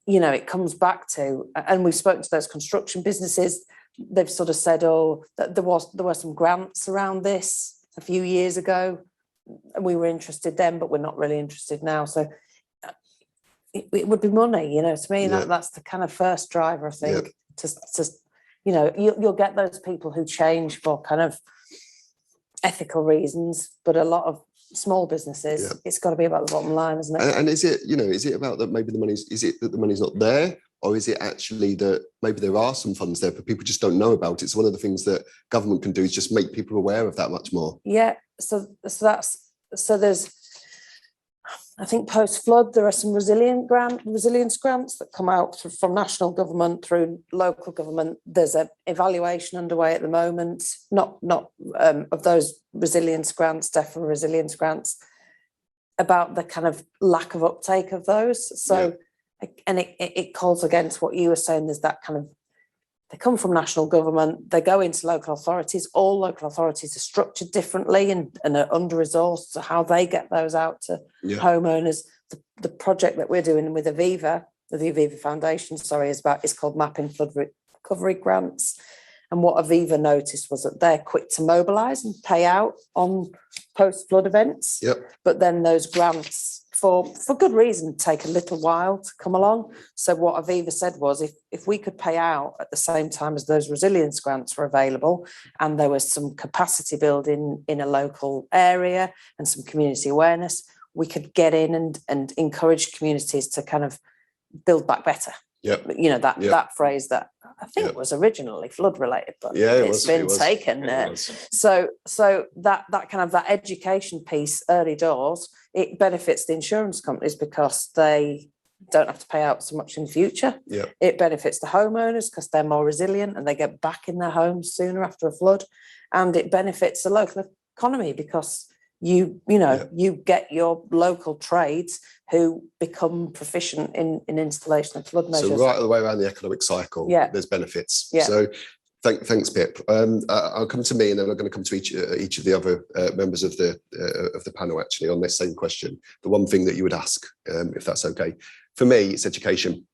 you know, it comes back to, and we've spoken to those construction businesses. They've sort of said, oh, that there were some grants around this a few years ago, and we were interested then, but we're not really interested now. So it would be money, you know, to me, that's the kind of first driver, I think, to you know, you'll get those people who change for kind of ethical reasons, but a lot of small businesses, it's got to be about the bottom line, isn't it? And is it, you know, is it about that maybe is it that the money's not there, or is it actually that maybe there are some funds there, but people just don't know about it? So one of the things that government can do is just make people aware of that much more. Yeah. So there's, I think post-flood, there are some resilience grants that come out from national government through local government. There's an evaluation underway at the moment, not of those resilience grants, definitely resilience grants, about the kind of lack of uptake of those. So, and it calls against what you were saying. There's that kind of, they come from national government, they go into local authorities. All local authorities are structured differently and are under-resourced, so how they get those out to homeowners. The project that we're doing with Aviva, the Aviva Foundation, is called Mapping Flood Recovery Grants. And what Aviva noticed was that they're quick to mobilise and pay out on post-flood events. But then those grants, for good reason, take a little while to come along. So what Aviva said was, if we could pay out at the same time as those resilience grants were available, and there was some capacity building in a local area and some community awareness, we could get in and encourage communities to kind of build back better. You know, that phrase that I think was originally flood related, but it's been taken. So that kind of that education piece early doors, it benefits the insurance companies because they don't have to pay out so much in the future. It benefits the homeowners because they're more resilient and they get back in their homes sooner after a flood, and it benefits the local economy because you get your local trades who become proficient in installation of flood measures. So right the way around the economic cycle, there's benefits. So thanks, Pip. I'll come to me, and then I'm going to come to each of the other members of the panel actually on this same question. The one thing that you would ask, if that's okay. For me, it's education.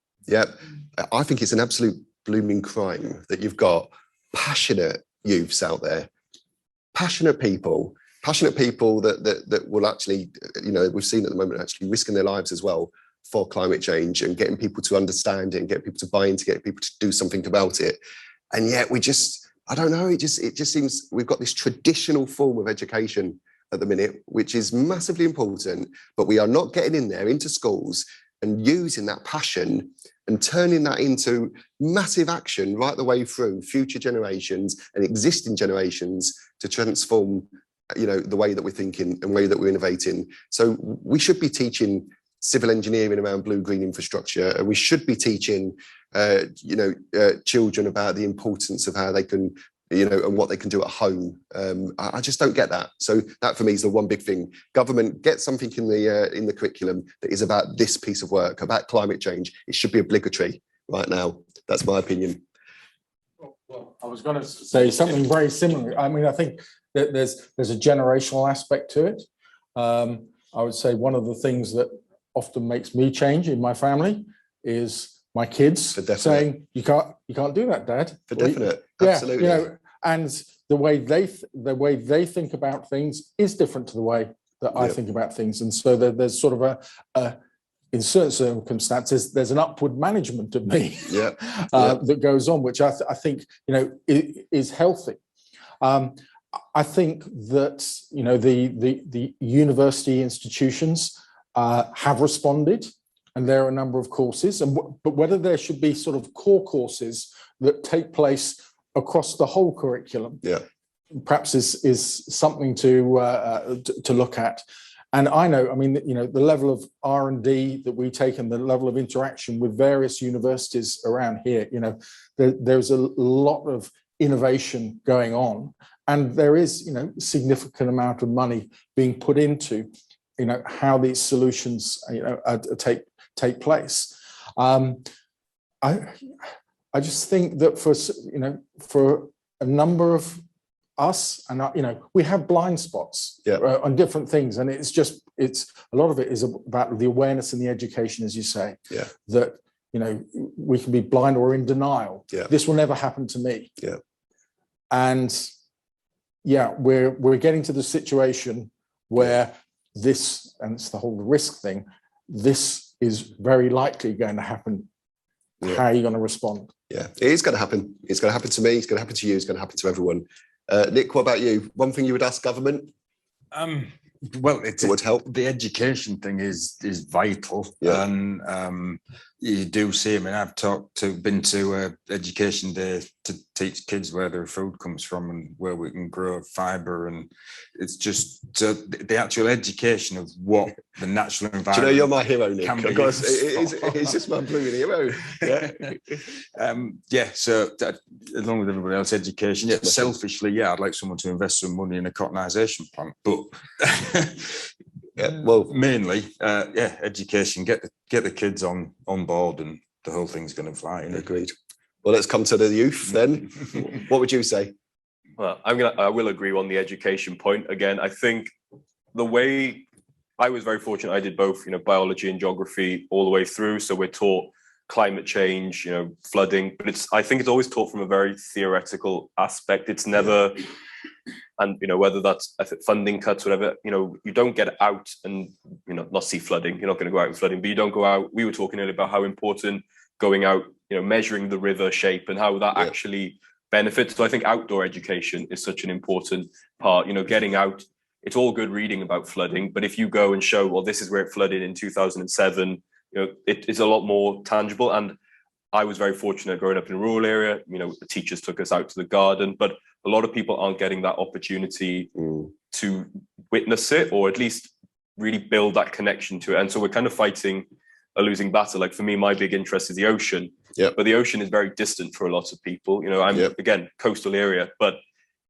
I think it's an absolute blooming crime that you've got passionate youths out there, passionate people that will actually, we've seen at the moment, actually risking their lives as well for climate change and getting people to understand it and get people to buy into, get people to do something about it. And yet I don't know, it just seems we've got this traditional form of education at the minute, which is massively important, but we are not getting in there into schools and using that passion and turning that into massive action right the way through future generations and existing generations to transform, the way that we're thinking and the way that we're innovating. So we should be teaching civil engineering around blue-green infrastructure, and we should be teaching, children about the importance of how they can, and what they can do at home. I just don't get that. So that for me is the one big thing. Government, get something in the curriculum that is about this piece of work, about climate change. It should be obligatory right now. That's my opinion. Well, I was going to say something very similar. I mean, I think that there's a generational aspect to it. I would say one of the things that often makes me change in my family is my kids saying, "You can't do that, Dad." For definite, absolutely. And the way they think about things is different to the way that I think about things, and so there's sort of in certain circumstances, there's an upward management of me that goes on, which I think is healthy. I think that the university institutions have responded, and there are a number of courses, but whether there should be sort of core courses that take place across the whole curriculum, perhaps is something to look at. And I know, I mean, the level of R&D that we take and the level of interaction with various universities around here, there's a lot of innovation going on, and there is, significant amount of money being put into, how these solutions, take place. I just think that for a number of us, and we have blind spots on different things, and it's a lot of it is about the awareness and the education, as you say, that we can be blind or in denial. This will never happen to me. And we're getting to the situation where this, and it's the whole risk thing, this is very likely going to happen. How are you going to respond? It is going to happen. It's going to happen to me. It's going to happen to you. It's going to happen to everyone. Nick, what about you? One thing you would ask government? Well, it would help. The education thing is vital, and you do see. I mean, I've been to education day to teach kids where their food comes from and where we can grow fibre, and it's just the actual education of what the natural environment. Do you know you're my hero, Nick? Of course, it's just my blue hero. So along with everybody else, education. Selfishly, I'd like someone to invest some money in a cottonisation plant, but. Mainly, education. Get the kids on board, and the whole thing's going to fly. Agreed. Well, let's come to the youth then. What would you say? Well, I will agree on the education point. Again, I think the way I was very fortunate, I did both, biology and geography all the way through. So we're taught climate change, flooding, but I think it's always taught from a very theoretical aspect. It's never. And whether that's funding cuts, whatever, you don't get out and not see flooding. You're not going to go out and flooding, but you don't go out. We were talking earlier about how important going out, measuring the river shape and how that actually benefits. So I think outdoor education is such an important part. Getting out. It's all good reading about flooding, but if you go and show, well, this is where it flooded in 2007, it is a lot more tangible. And I was very fortunate growing up in a rural area. You know, the teachers took us out to the garden, but a lot of people aren't getting that opportunity to witness it, or at least really build that connection to it. And so we're kind of fighting a losing battle. Like for me, my big interest is the ocean, but the ocean is very distant for a lot of people. You know, I'm again, coastal area, but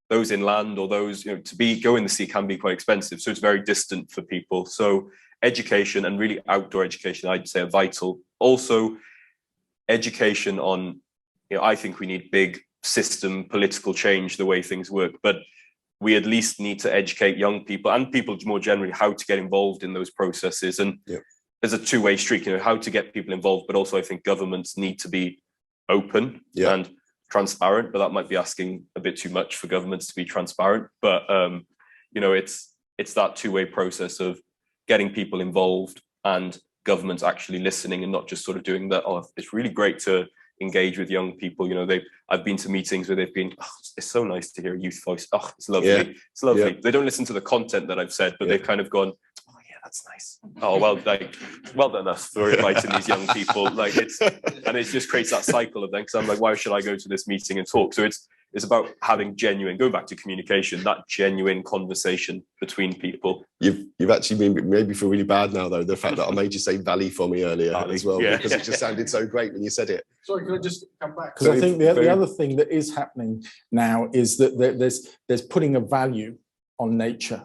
those inland or those, you know, go in the sea can be quite expensive. So it's very distant for people. So education and really outdoor education, I'd say, are vital. Also, education on, you know, I think we need big system political change, the way things work, but we at least need to educate young people and people more generally how to get involved in those processes. And there's a two-way street, you know, how to get people involved, but also I think governments need to be open and transparent, but that might be asking a bit too much for governments to be transparent. But you know, it's that two-way process of getting people involved and governments actually listening and not just sort of doing that. Oh, it's really great to engage with young people. You know, I've been to meetings where they've been, oh, it's so nice to hear a youth voice. Oh, it's lovely. It's lovely. They don't listen to the content that I've said, but they've kind of gone, oh yeah, that's nice. Oh, well, well done us for inviting these young people. Like and it just creates that cycle of them. Because I'm like, why should I go to this meeting and talk? So it's about having genuine, going back to communication, that genuine conversation between people. You've actually made me feel really bad now, though, the fact that I made you say valley for me earlier as well, because it just sounded so great when you said it. Sorry, can I just come back? Because I think the other thing that is happening now is that there's putting a value on nature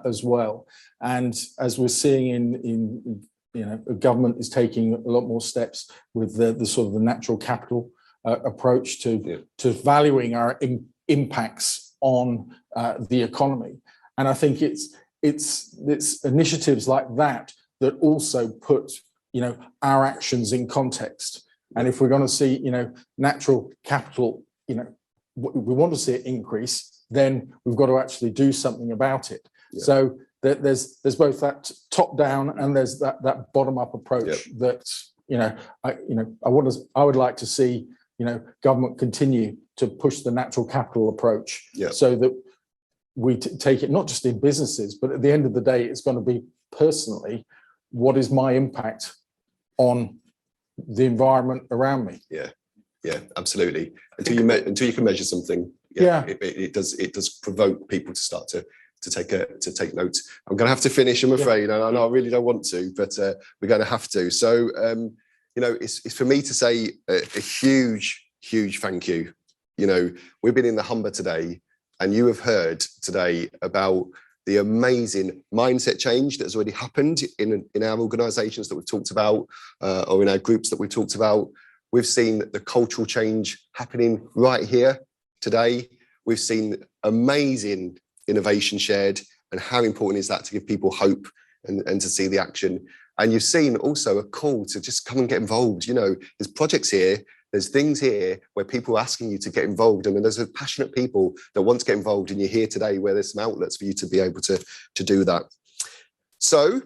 as well. And as we're seeing in you know, the government is taking a lot more steps with the sort of the natural capital approach to valuing our impacts on the economy. And I think it's initiatives like that that also put, you know, our actions in context. And if we're going to see, you know, natural capital, you know, we want to see it increase, then we've got to actually do something about it. So there's both that top down and there's that bottom up approach that, you know, I would like to see, you know, government continue to push the natural capital approach so that we take it not just in businesses, but at the end of the day, it's going to be personally, what is my impact on the environment around me? Yeah, absolutely. Until you can measure something, it does provoke people to start to take note. I'm going to have to finish, I'm afraid, and I know I really don't want to, but we're going to have to. So, you know, it's for me to say a huge thank you. You know, we've been in the Humber today, and you have heard today about the amazing mindset change that has already happened in our organisations that we've talked about, or in our groups that we've talked about. We've seen the cultural change happening right here today. We've seen amazing innovation shared, and how important is that to give people hope and to see the action. And you've seen also a call to just come and get involved. You know, there's projects here, there's things here where people are asking you to get involved, and there's passionate people that want to get involved, and you're here today where there's some outlets for you to be able to do that. So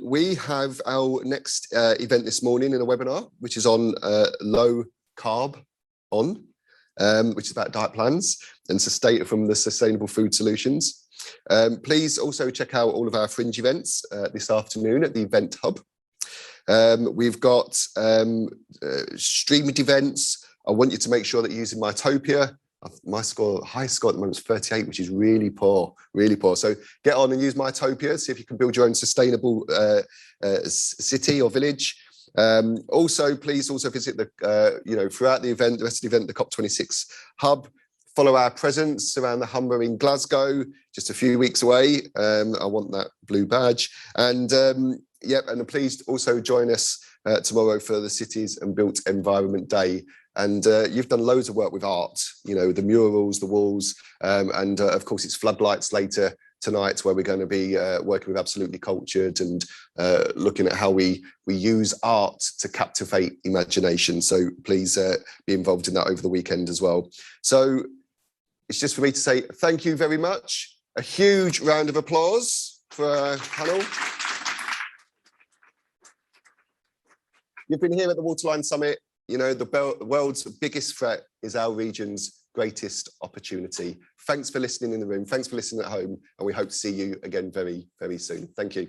we have our next event this morning in a webinar, which is on low carb which is about diet plans and from the sustainable food solutions. Please also check out all of our fringe events this afternoon at the event hub. We've got streamed events. I want you to make sure that you're using Mytopia. My high score at the moment is 38, which is really poor. So get on and use Mytopia, see if you can build your own sustainable city or village. Also, please also visit throughout the event, the rest of the event, the COP26 hub. Follow our presence around the Humber in Glasgow, just a few weeks away. I want that blue badge. And and please also join us tomorrow for the Cities and Built Environment Day. And you've done loads of work with art, you know, the murals, the walls, and of course it's floodlights later tonight, where we're going to be working with Absolutely Cultured and looking at how we use art to captivate imagination. So please be involved in that over the weekend as well. So it's just for me to say thank you very much. A huge round of applause for our panel. You've been here at the Waterline Summit. You know, the world's biggest threat is our region's greatest opportunity. Thanks for listening in the room. Thanks for listening at home. And we hope to see you again very, very soon. Thank you.